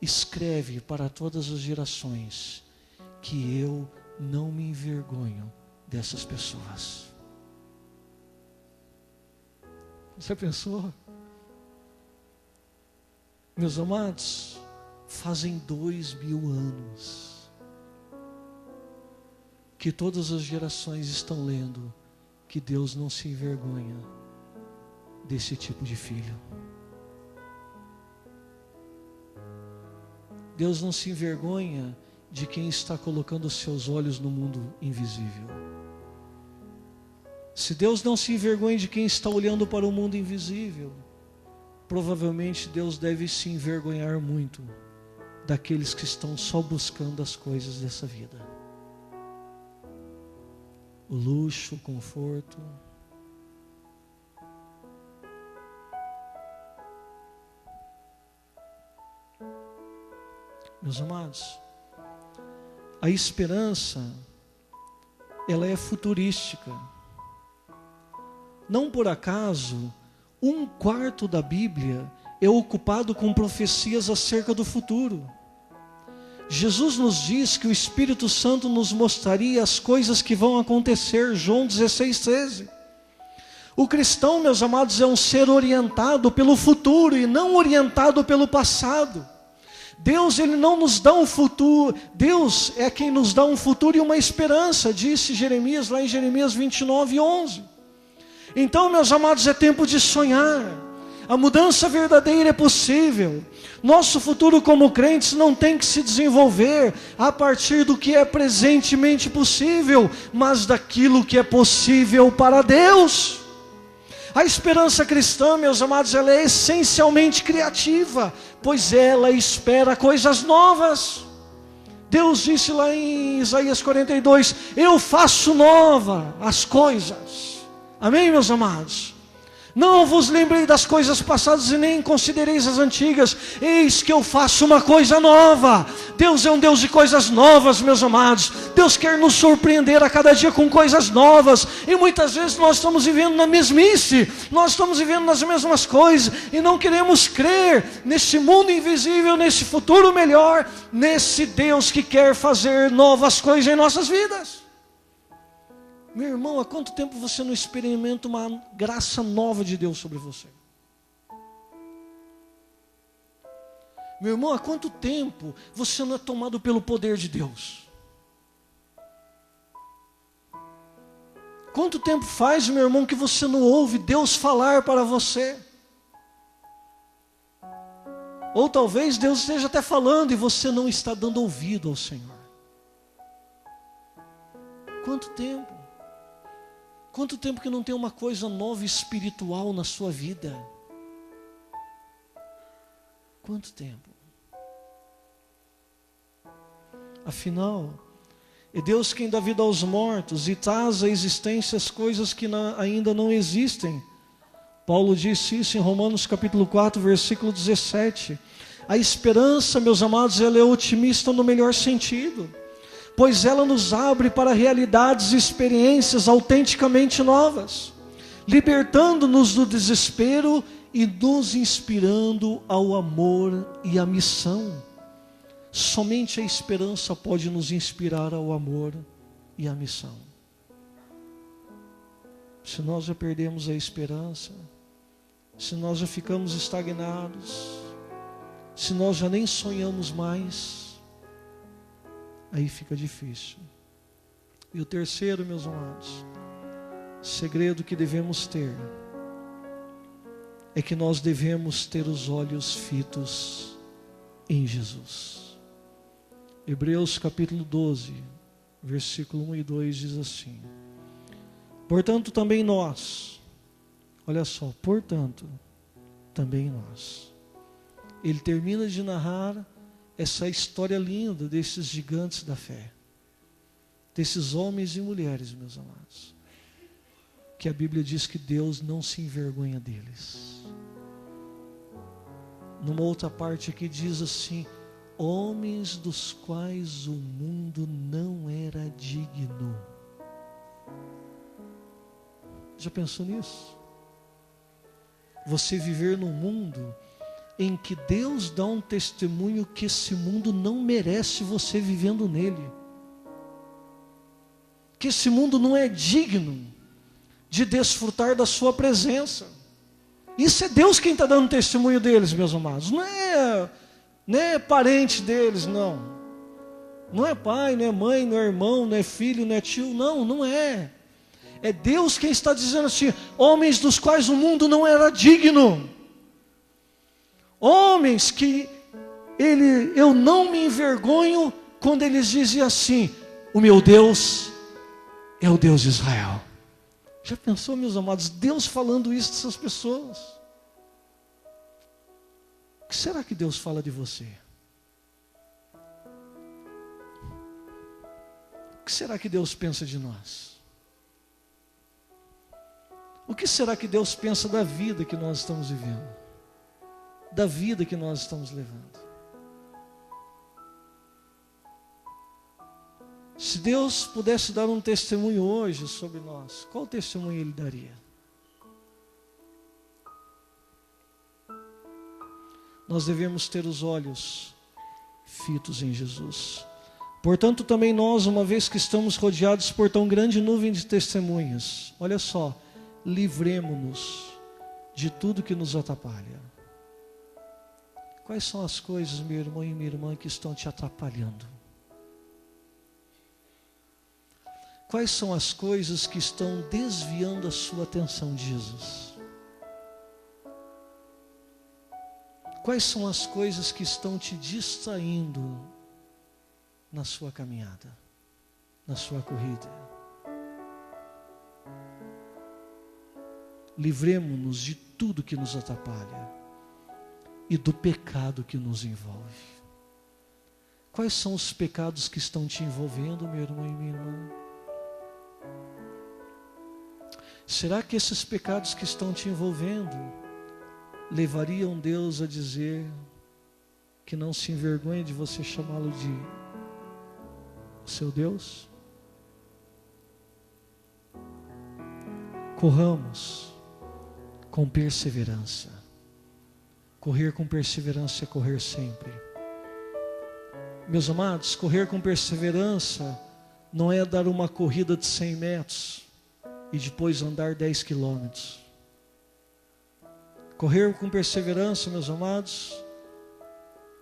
escreve para todas as gerações que eu não me envergonho dessas pessoas. Você pensou? Meus amados, fazem 2000 anos que todas as gerações estão lendo que Deus não se envergonha desse tipo de filho. Deus não se envergonha de quem está colocando os seus olhos no mundo invisível. Se Deus não se envergonha de quem está olhando para o mundo invisível, provavelmente Deus deve se envergonhar muito daqueles que estão só buscando as coisas dessa vida. O luxo, o conforto. Meus amados, a esperança, ela é futurística. Não por acaso, 1/4 da Bíblia é ocupado com profecias acerca do futuro. Jesus nos diz que o Espírito Santo nos mostraria as coisas que vão acontecer, João 16:13. O cristão, meus amados, é um ser orientado pelo futuro e não orientado pelo passado. Deus, Ele não nos dá um futuro, Deus é quem nos dá um futuro e uma esperança, disse Jeremias, lá em Jeremias 29:11. Então, meus amados, é tempo de sonhar. A mudança verdadeira é possível. Nosso futuro como crentes não tem que se desenvolver a partir do que é presentemente possível, mas daquilo que é possível para Deus. A esperança cristã, meus amados, ela é essencialmente criativa, pois ela espera coisas novas. Deus disse lá em Isaías 42, eu faço nova as coisas. Amém, meus amados? Não vos lembrei das coisas passadas e nem considereis as antigas. Eis que eu faço uma coisa nova. Deus é um Deus de coisas novas, meus amados. Deus quer nos surpreender a cada dia com coisas novas. E muitas vezes nós estamos vivendo na mesmice. Nós estamos vivendo nas mesmas coisas. E não queremos crer nesse mundo invisível, nesse futuro melhor. Nesse Deus que quer fazer novas coisas em nossas vidas. Meu irmão, há quanto tempo você não experimenta uma graça nova de Deus sobre você? Meu irmão, há quanto tempo você não é tomado pelo poder de Deus? Quanto tempo faz, meu irmão, que você não ouve Deus falar para você? Ou talvez Deus esteja até falando e você não está dando ouvido ao Senhor. Quanto tempo? Quanto tempo que não tem uma coisa nova espiritual na sua vida? Quanto tempo? Afinal, é Deus quem dá vida aos mortos e traz à existência as coisas que ainda não existem. Paulo disse isso em Romanos capítulo 4, versículo 17. A esperança, meus amados, ela é otimista no melhor sentido, pois ela nos abre para realidades e experiências autenticamente novas, libertando-nos do desespero e nos inspirando ao amor e à missão. Somente a esperança pode nos inspirar ao amor e à missão. Se nós já perdemos a esperança, se nós já ficamos estagnados, se nós já nem sonhamos mais, aí fica difícil. E o terceiro, meus amados, segredo que devemos ter é que nós devemos ter os olhos fitos em Jesus. Hebreus capítulo 12, versículo 1 e 2 diz assim: portanto também nós, olha só, portanto também nós. Ele termina de narrar essa história linda desses gigantes da fé, desses homens e mulheres, meus amados, que a Bíblia diz que Deus não se envergonha deles. Numa outra parte aqui diz assim: homens dos quais o mundo não era digno. Já pensou nisso? Você viver num mundo em que Deus dá um testemunho que esse mundo não merece você vivendo nele, que esse mundo não é digno de desfrutar da sua presença. Isso é Deus quem está dando testemunho deles, meus amados. Não é parente deles, não. Não é pai, não é mãe, não é irmão, não é filho, não é tio. Não é. É Deus quem está dizendo assim: homens dos quais o mundo não era digno. Homens que eu não me envergonho, quando eles dizem assim: o meu Deus é o Deus de Israel. Já pensou, meus amados, Deus falando isso dessas pessoas? O que será que Deus fala de você? O que será que Deus pensa de nós? O que será que Deus pensa da vida que nós estamos vivendo? Da vida que nós estamos levando? Se Deus pudesse dar um testemunho hoje sobre nós, qual testemunho Ele daria? Nós devemos ter os olhos fitos em Jesus. Portanto, também nós, uma vez que estamos rodeados por tão grande nuvem de testemunhas, olha só, livremo-nos de tudo que nos atrapalha. Quais são as coisas, meu irmão e minha irmã, que estão te atrapalhando? Quais são as coisas que estão desviando a sua atenção de Jesus? Quais são as coisas que estão te distraindo na sua caminhada, na sua corrida? Livremo-nos de tudo que nos atrapalha e do pecado que nos envolve. Quais são os pecados que estão te envolvendo, meu irmão e minha irmã? Será que esses pecados que estão te envolvendo levariam Deus a dizer que não se envergonha de você chamá-lo de seu Deus? Corramos com perseverança. Correr com perseverança é correr sempre. Meus amados, correr com perseverança não é dar uma corrida de 100 metros e depois andar 10 quilômetros. Correr com perseverança, meus amados,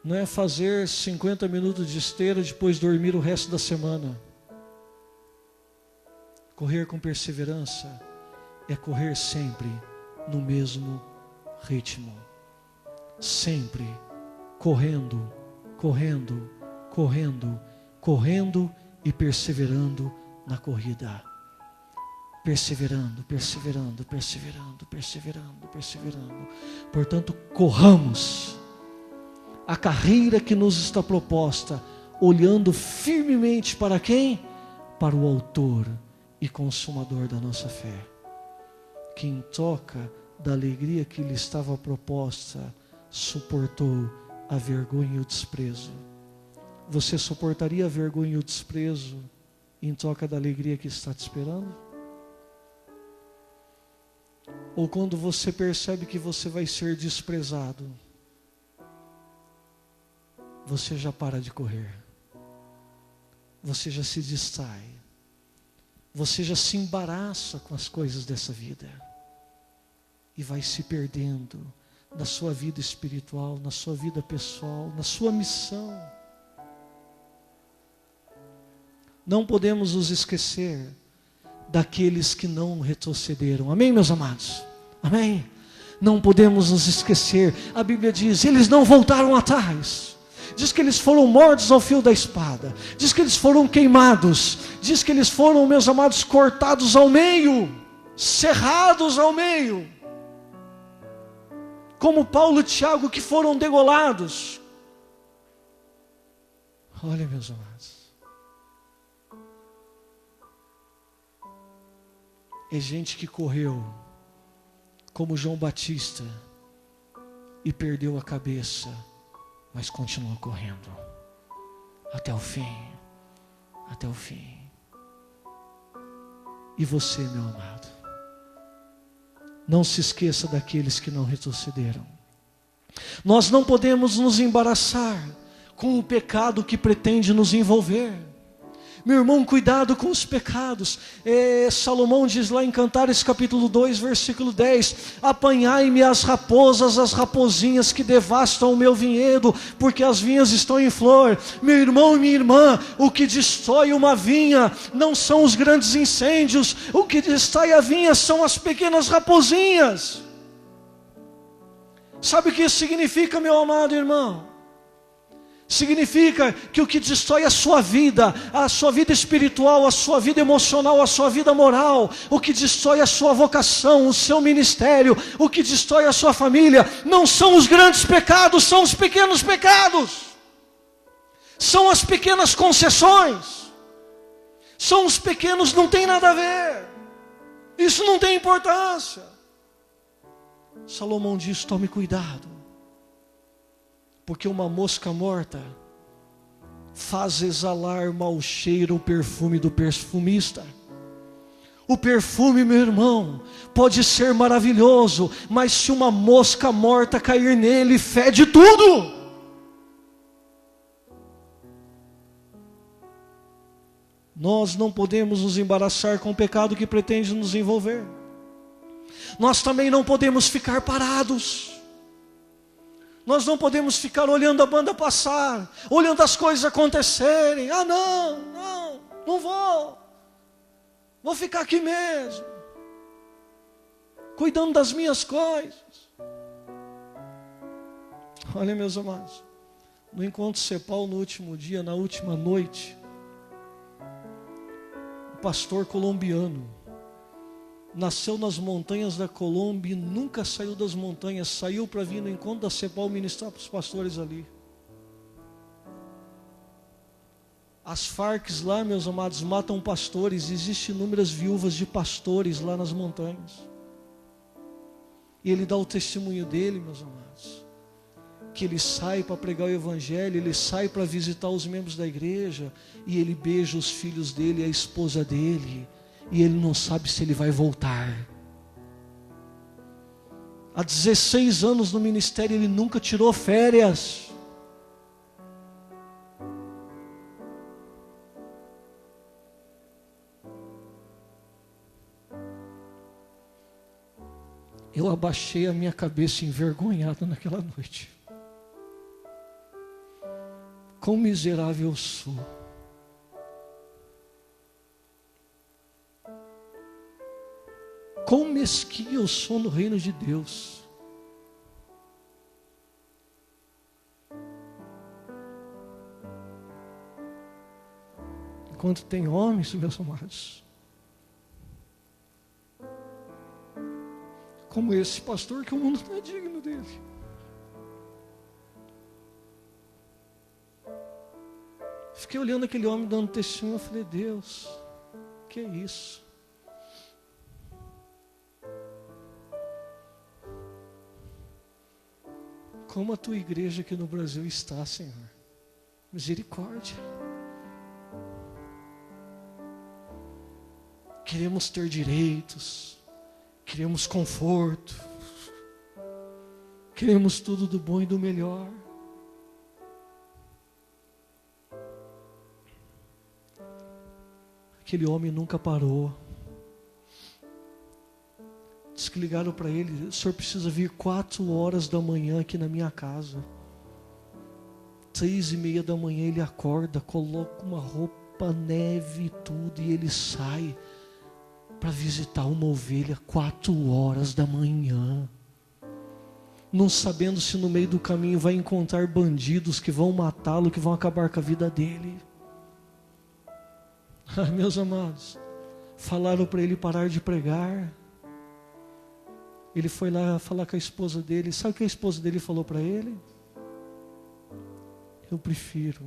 não é fazer 50 minutos de esteira e depois dormir o resto da semana. Correr com perseverança é correr sempre no mesmo ritmo. Sempre correndo, correndo, correndo, correndo e perseverando na corrida. Perseverando, perseverando, perseverando, perseverando, perseverando. Portanto, corramos a carreira que nos está proposta, olhando firmemente para quem? Para o autor e consumador da nossa fé, que em troca da alegria que lhe estava proposta, suportou a vergonha e o desprezo. Você suportaria a vergonha e o desprezo em troca da alegria que está te esperando? Ou quando você percebe que você vai ser desprezado, você já para de correr, você já se distrai, você já se embaraça com as coisas dessa vida e vai se perdendo, na sua vida espiritual, na sua vida pessoal, na sua missão. Não podemos nos esquecer daqueles que não retrocederam. Amém, meus amados? Amém? Não podemos nos esquecer. A Bíblia diz, eles não voltaram atrás. Diz que eles foram mortos ao fio da espada. Diz que eles foram queimados. Diz que eles foram, meus amados, cortados ao meio, cerrados ao meio. Como Paulo e Tiago, que foram degolados. Olha, meus amados, é gente que correu como João Batista e perdeu a cabeça, mas continuou correndo até o fim, até o fim. E você, meu amado, não se esqueça daqueles que não retrocederam. Nós não podemos nos embaraçar com o pecado que pretende nos envolver. Meu irmão, cuidado com os pecados. Salomão diz lá em Cantares capítulo 2, versículo 10: apanhai-me as raposas, as rapozinhas que devastam o meu vinhedo, porque as vinhas estão em flor. Meu irmão e minha irmã, o que destrói uma vinha não são os grandes incêndios, o que destrói a vinha são as pequenas rapozinhas. Sabe o que isso significa, meu amado irmão? Significa que o que destrói a sua vida espiritual, a sua vida emocional, a sua vida moral, o que destrói a sua vocação, o seu ministério, o que destrói a sua família, não são os grandes pecados, são os pequenos pecados. São as pequenas concessões. São os pequenos, não tem nada a ver. Isso não tem importância. Salomão diz, tome cuidado. Porque uma mosca morta faz exalar mau cheiro o perfume do perfumista. O perfume, meu irmão, pode ser maravilhoso, mas se uma mosca morta cair nele, fede tudo. Nós não podemos nos embaraçar com o pecado que pretende nos envolver. Nós também não podemos ficar parados. Nós não podemos ficar olhando a banda passar, olhando as coisas acontecerem. Ah, não vou ficar aqui mesmo, cuidando das minhas coisas. Olha, meus amados, no encontro CEPAL, no último dia, na última noite, um pastor colombiano, nasceu nas montanhas da Colômbia e nunca saiu das montanhas. Saiu para vir no encontro da CEPAL ministrar para os pastores ali. As Farc lá, meus amados, matam pastores. Existem inúmeras viúvas de pastores lá nas montanhas. E ele dá o testemunho dele, meus amados, que ele sai para pregar o evangelho, ele sai para visitar os membros da igreja, e ele beija os filhos dele e a esposa dele, e ele não sabe se ele vai voltar. Há 16 anos no ministério, ele nunca tirou férias. Eu abaixei a minha cabeça envergonhado naquela noite. Quão miserável eu sou. Quão mesquinho eu sou no reino de Deus. Enquanto tem homens, meus amados, como esse pastor, que o mundo não é digno dele. Fiquei olhando aquele homem dando testemunho, eu falei, Deus, que é isso? Como a tua igreja aqui no Brasil está, Senhor. Misericórdia. Queremos ter direitos, queremos conforto, queremos tudo do bom e do melhor. Aquele homem nunca parou. Diz que ligaram para ele: o senhor precisa vir 4 horas da manhã aqui na minha casa. 6:30 da manhã ele acorda, coloca uma roupa, neve e tudo, e ele sai para visitar uma ovelha 4 horas da manhã. Não sabendo se no meio do caminho vai encontrar bandidos que vão matá-lo, que vão acabar com a vida dele. Meus amados, falaram para ele parar de pregar. Ele foi lá falar com a esposa dele. Sabe o que a esposa dele falou para ele? Eu prefiro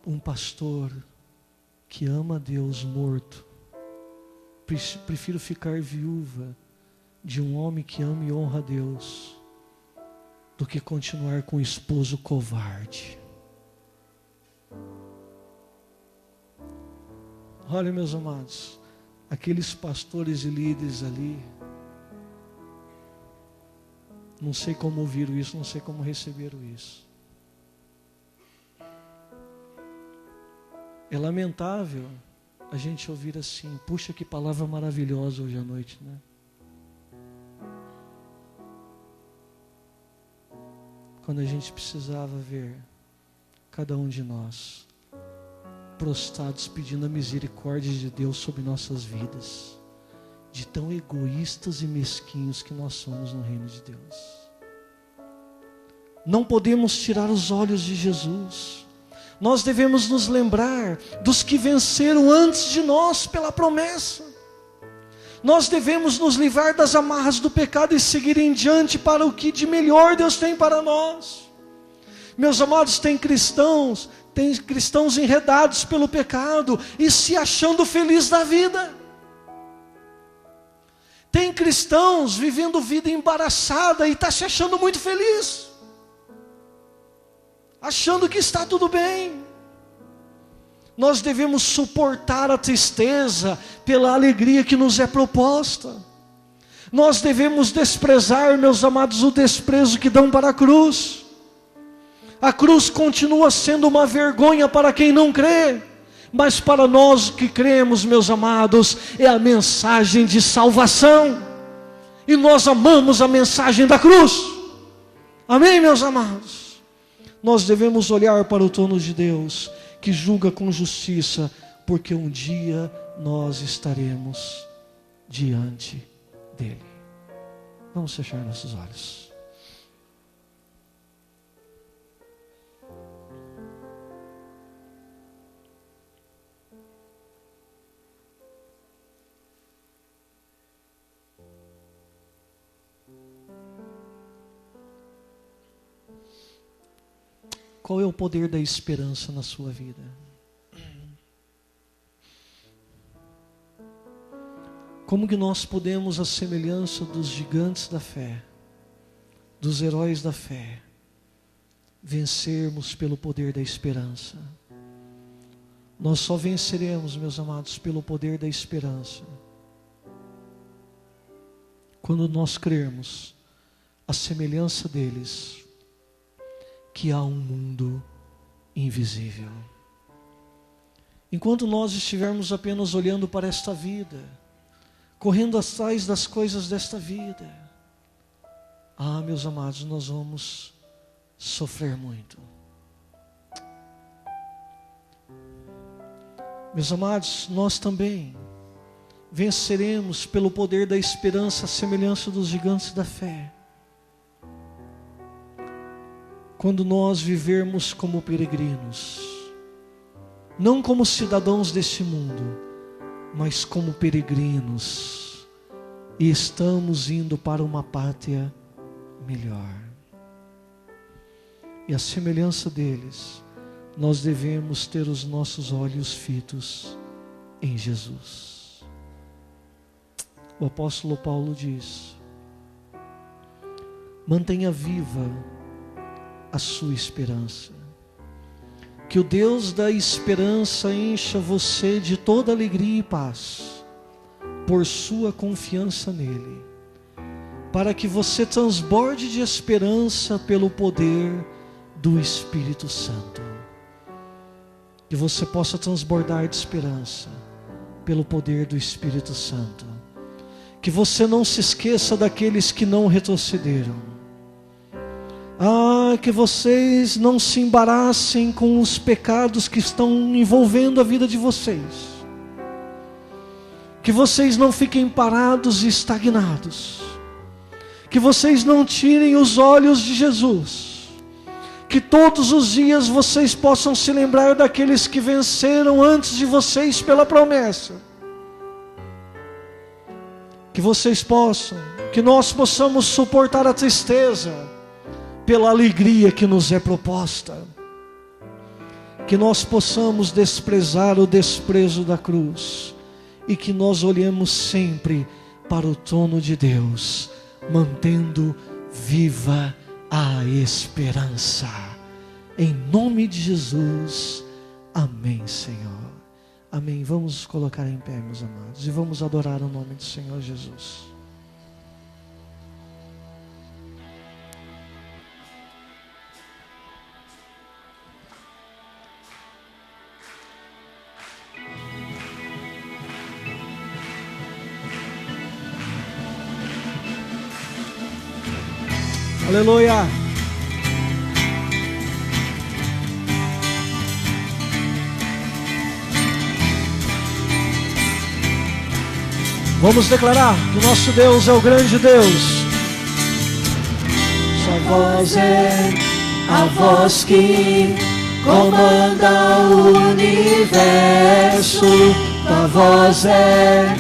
um pastor que ama a Deus morto. Prefiro ficar viúva de um homem que ama e honra a Deus do que continuar com um esposo covarde. Olha, meus amados, aqueles pastores e líderes ali, não sei como ouviram isso, não sei como receberam isso. É lamentável a gente ouvir assim: puxa, que palavra maravilhosa hoje à noite, né? Quando a gente precisava ver cada um de nós prostrados pedindo a misericórdia de Deus sobre nossas vidas, de tão egoístas e mesquinhos que nós somos no reino de Deus. Não podemos tirar os olhos de Jesus. Nós devemos nos lembrar dos que venceram antes de nós pela promessa. Nós devemos nos livrar das amarras do pecado e seguir em diante para o que de melhor Deus tem para nós. Meus amados, tem cristãos enredados pelo pecado e se achando felizes da vida. Tem cristãos vivendo vida embaraçada e está se achando muito feliz, achando que está tudo bem. Nós devemos suportar a tristeza pela alegria que nos é proposta. Nós devemos desprezar, meus amados, o desprezo que dão para a cruz. A cruz continua sendo uma vergonha para quem não crê, mas para nós que cremos, meus amados, é a mensagem de salvação. E nós amamos a mensagem da cruz. Amém, meus amados? Nós devemos olhar para o trono de Deus, que julga com justiça, porque um dia nós estaremos diante dele. Vamos fechar nossos olhos. Qual é o poder da esperança na sua vida? Como que nós podemos, à semelhança dos gigantes da fé, dos heróis da fé, vencermos pelo poder da esperança? Nós só venceremos, meus amados, pelo poder da esperança quando nós crermos, à semelhança deles, que há um mundo invisível. Enquanto nós estivermos apenas olhando para esta vida, correndo atrás das coisas desta vida, meus amados, nós vamos sofrer muito. Meus amados, nós também venceremos pelo poder da esperança, a semelhança dos gigantes da fé, quando nós vivermos como peregrinos, não como cidadãos deste mundo, mas como peregrinos, e estamos indo para uma pátria melhor. E a semelhança deles, nós devemos ter os nossos olhos fitos em Jesus. O apóstolo Paulo diz: mantenha viva a sua esperança. Que o Deus da esperança encha você de toda alegria e paz, por sua confiança nele, para que você transborde de esperança pelo poder do Espírito Santo. Que você possa transbordar de esperança pelo poder do Espírito Santo. que você não se esqueça daqueles que não retrocederam. Que vocês não se embaraçem com os pecados que estão envolvendo a vida de vocês. Que vocês não fiquem parados e estagnados. Que vocês não tirem os olhos de Jesus. Que todos os dias vocês possam se lembrar daqueles que venceram antes de vocês pela promessa. Que vocês possam, que nós possamos suportar a tristeza pela alegria que nos é proposta. Que nós possamos desprezar o desprezo da cruz. E que nós olhemos sempre para o trono de Deus, mantendo viva a esperança. Em nome de Jesus, amém, Senhor. Amém. Vamos colocar em pé, meus amados, e vamos adorar o nome do Senhor Jesus. Aleluia. Vamos declarar que o nosso Deus é o grande Deus. Sua voz é a voz que comanda o universo. Tua voz é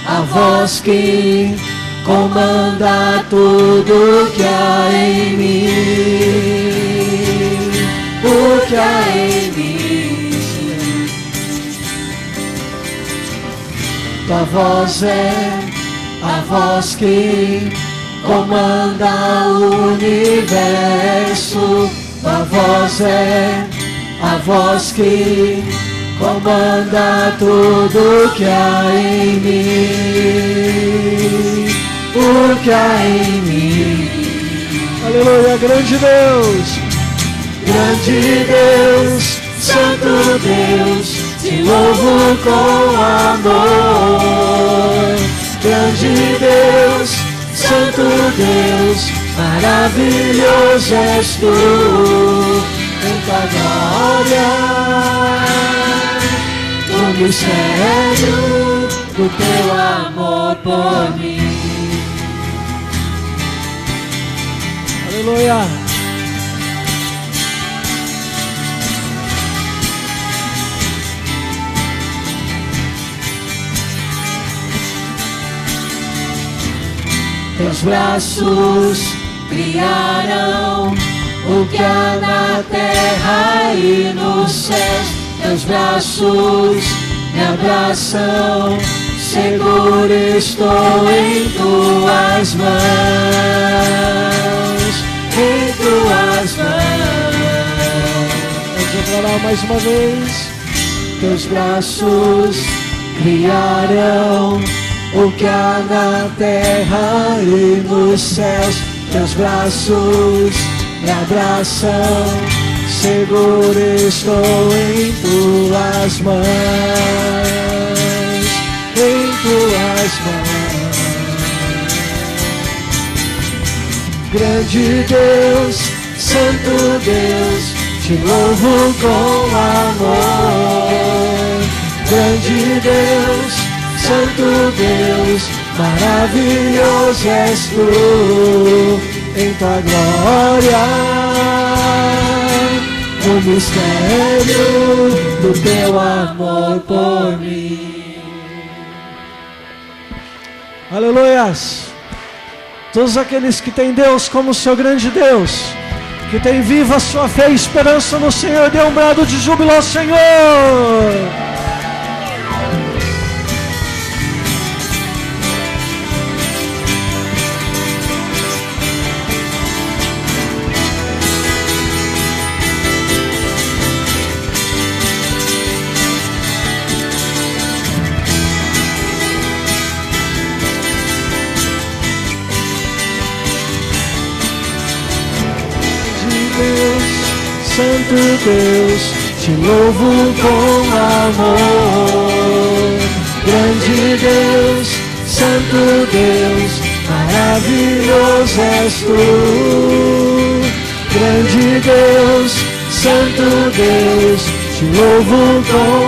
a voz que comanda tudo que há em mim, o que há em mim. Tua voz é a voz que comanda o universo. Tua voz é a voz que comanda tudo que há em mim, o que há em mim. Aleluia, grande Deus. Grande Deus, Santo Deus, te louvo com amor. Grande Deus, Santo Deus, maravilhoso és tu. Em tua glória, o mistério do teu amor por mim. Aleluia. Teus braços criaram o que há na terra e nos céus. Teus braços me abraçam, seguro estou em tuas mãos, em tuas mãos. Vamos declarar mais uma vez. Teus braços criaram o que há na terra e nos céus. Teus braços me abraçam, seguro estou em tuas mãos, em tuas mãos. Grande Deus, Santo Deus, te louvo com amor. Grande Deus, Santo Deus, maravilhoso és tu. Em tua glória, o mistério do teu amor por mim. Aleluias. Todos aqueles que têm Deus como seu grande Deus, que têm viva a sua fé e esperança no Senhor, dê um brado de júbilo ao Senhor. Santo Deus, te louvo com amor. Grande Deus, Santo Deus, maravilhoso és tu. Grande Deus, Santo Deus, te louvo com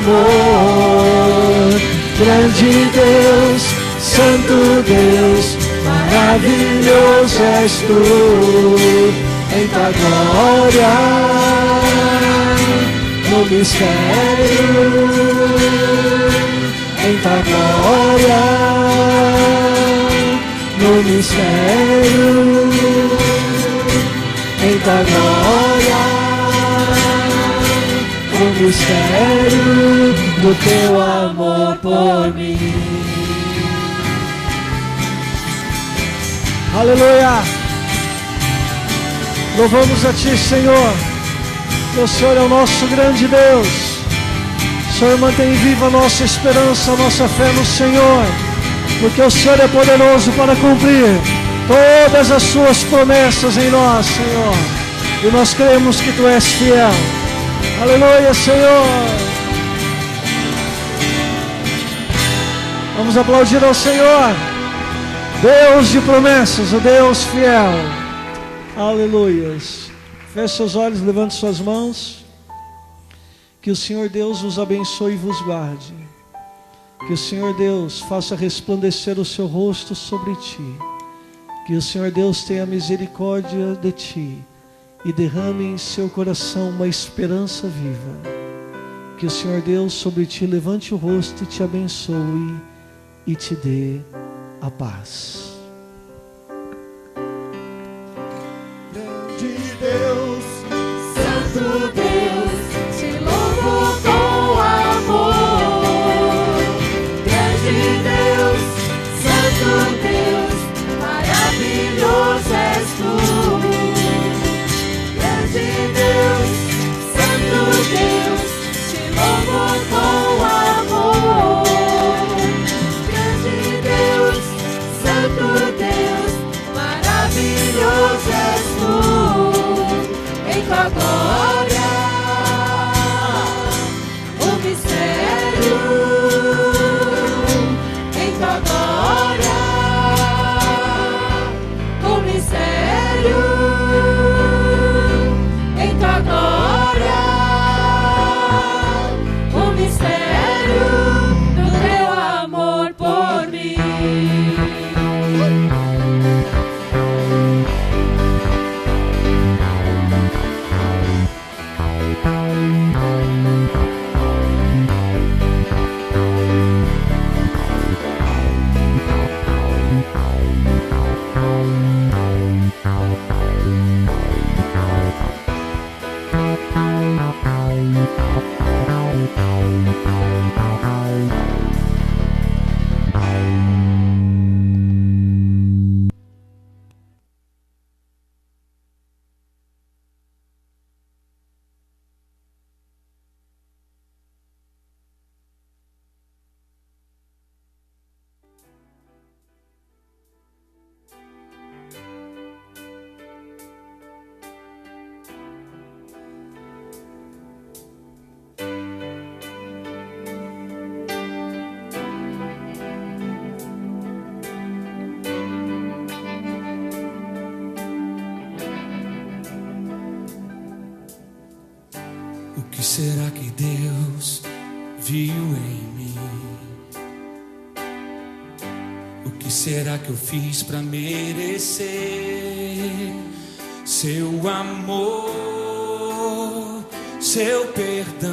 amor. Grande Deus, Santo Deus, maravilhoso és tu. Em tua glória, no mistério, em tua glória, no mistério, em tua glória, no mistério do teu amor por mim. Aleluia! Louvamos a Ti, Senhor. O Senhor é o nosso grande Deus. O Senhor mantém viva a nossa esperança, a nossa fé no Senhor, porque o Senhor é poderoso para cumprir todas as suas promessas em nós, Senhor. E nós cremos que Tu és fiel. Aleluia, Senhor. Vamos aplaudir ao Senhor, Deus de promessas, o Deus fiel. Aleluias. Feche seus olhos, levante suas mãos. Que o Senhor Deus vos abençoe e vos guarde. Que o Senhor Deus faça resplandecer o seu rosto sobre ti. Que o Senhor Deus tenha misericórdia de ti e derrame em seu coração uma esperança viva. Que o Senhor Deus sobre ti levante o rosto e te abençoe e te dê a paz. Deus, Santo Deus, te louvo com amor. Grande Deus, Santo Deus, maravilhoso és tu. Grande Deus, Santo Deus, te louvo com amor. Grande Deus, Santo Deus, maravilhoso és tu. Em tua glória, o mistério. Em tua glória, o mistério. Em tua glória, o mistério do teu amor por mim. O que será que Deus viu em mim? O que será que eu fiz para merecer seu amor, seu perdão,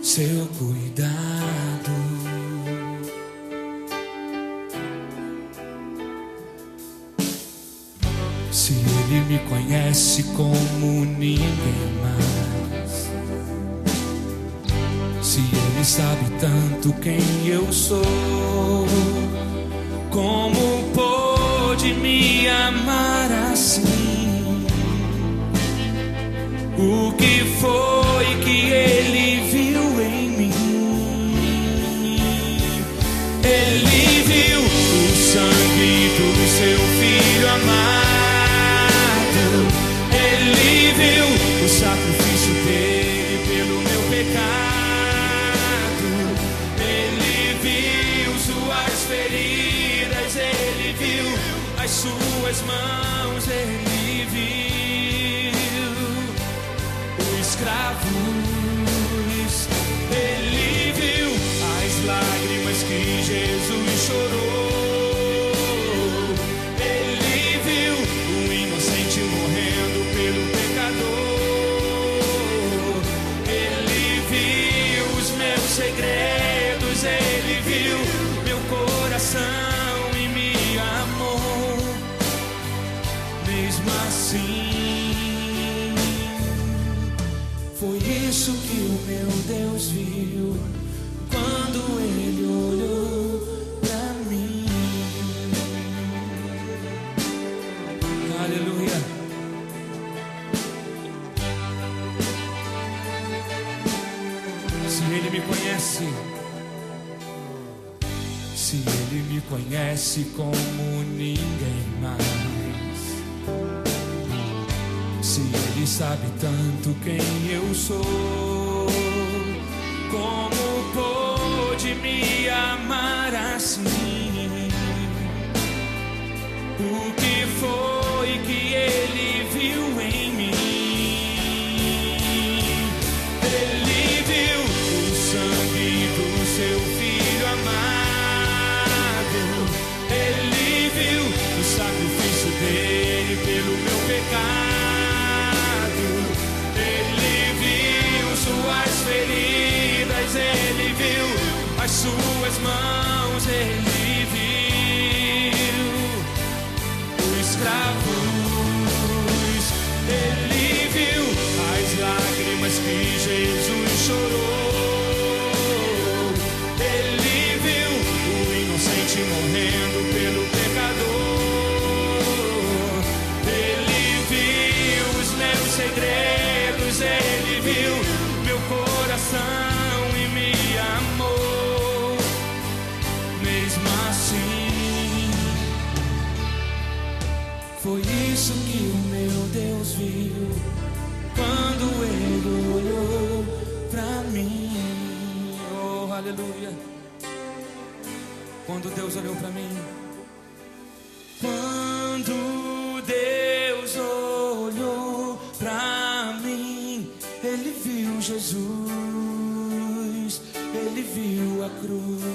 seu cuidado? Se Ele me conhece como ninguém mais, se Ele sabe tanto quem eu sou, como pôde me amar assim? O que foi que Ele viu em mim? Ele viu o sangue do seu Filho amado. Ele viu o sacrifício dele pelo meu pecado. Ele viu suas mãos ele viu os cravos, ele viu as lágrimas que Jesus chorou, ele viu o inocente morrendo pelo pecador, ele viu os meus segredos, ele viu meu coração e me amou. Mesmo assim, foi isso que o meu Deus viu quando ele olhou pra mim. Aleluia. Se ele me conhece, se ele me conhece como ninguém mais, se ele sabe tanto quem eu sou, como pôde me amar assim? O que foi que ele viu em mim? Ele viu o sangue do seu filho amado, ele viu o sacrifício dele pelo meu pecado, ele viu suas feridas, ele viu as suas mãos, ele viu os cravos, ele viu as lágrimas que Jesus chorou, ele viu o inocente morrendo pelo pecador, ele viu os meus segredos, ele viu meu coração e me amou. Mesmo assim, foi isso que o meu Deus viu quando ele olhou pra mim. Oh, aleluia. Quando Deus olhou pra mim, quando Deus olhou pra mim, ele viu Jesus, ele viu a cruz.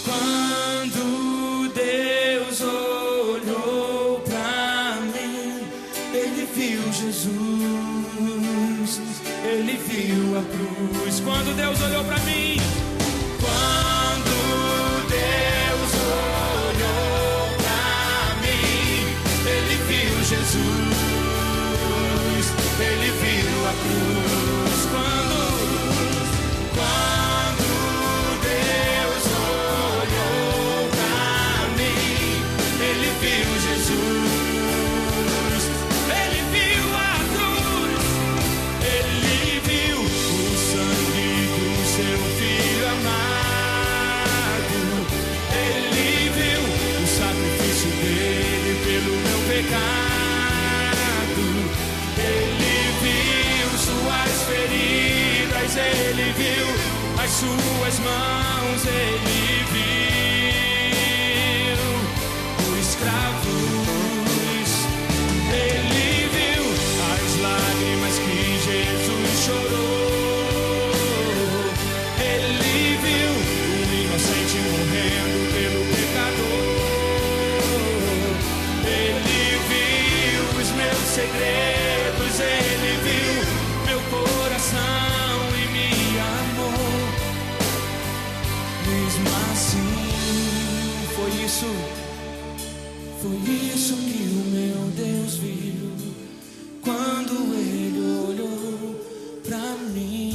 Quando Deus olhou pra mim, ele viu Jesus, ele viu a cruz. Quando Deus olhou pra mim, quando Deus olhou pra mim, ele viu Jesus, ele viu a cruz. Quando Deus olhou pra mim, ele viu Jesus, ele viu a cruz, ele viu o sangue do seu filho amado, ele viu o sacrifício dele pelo meu pecado, ele viu suas feridas, ele viu as suas mãos, ele viu os cravos, ele viu as lágrimas que Jesus chorou, ele viu o inocente morrendo pelo pecador, ele viu os meus segredos, ele viu meu coração e me amou. Mesmo assim, foi isso que o meu Deus viu quando ele olhou pra mim.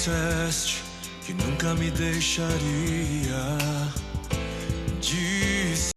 disseste que nunca me deixaria.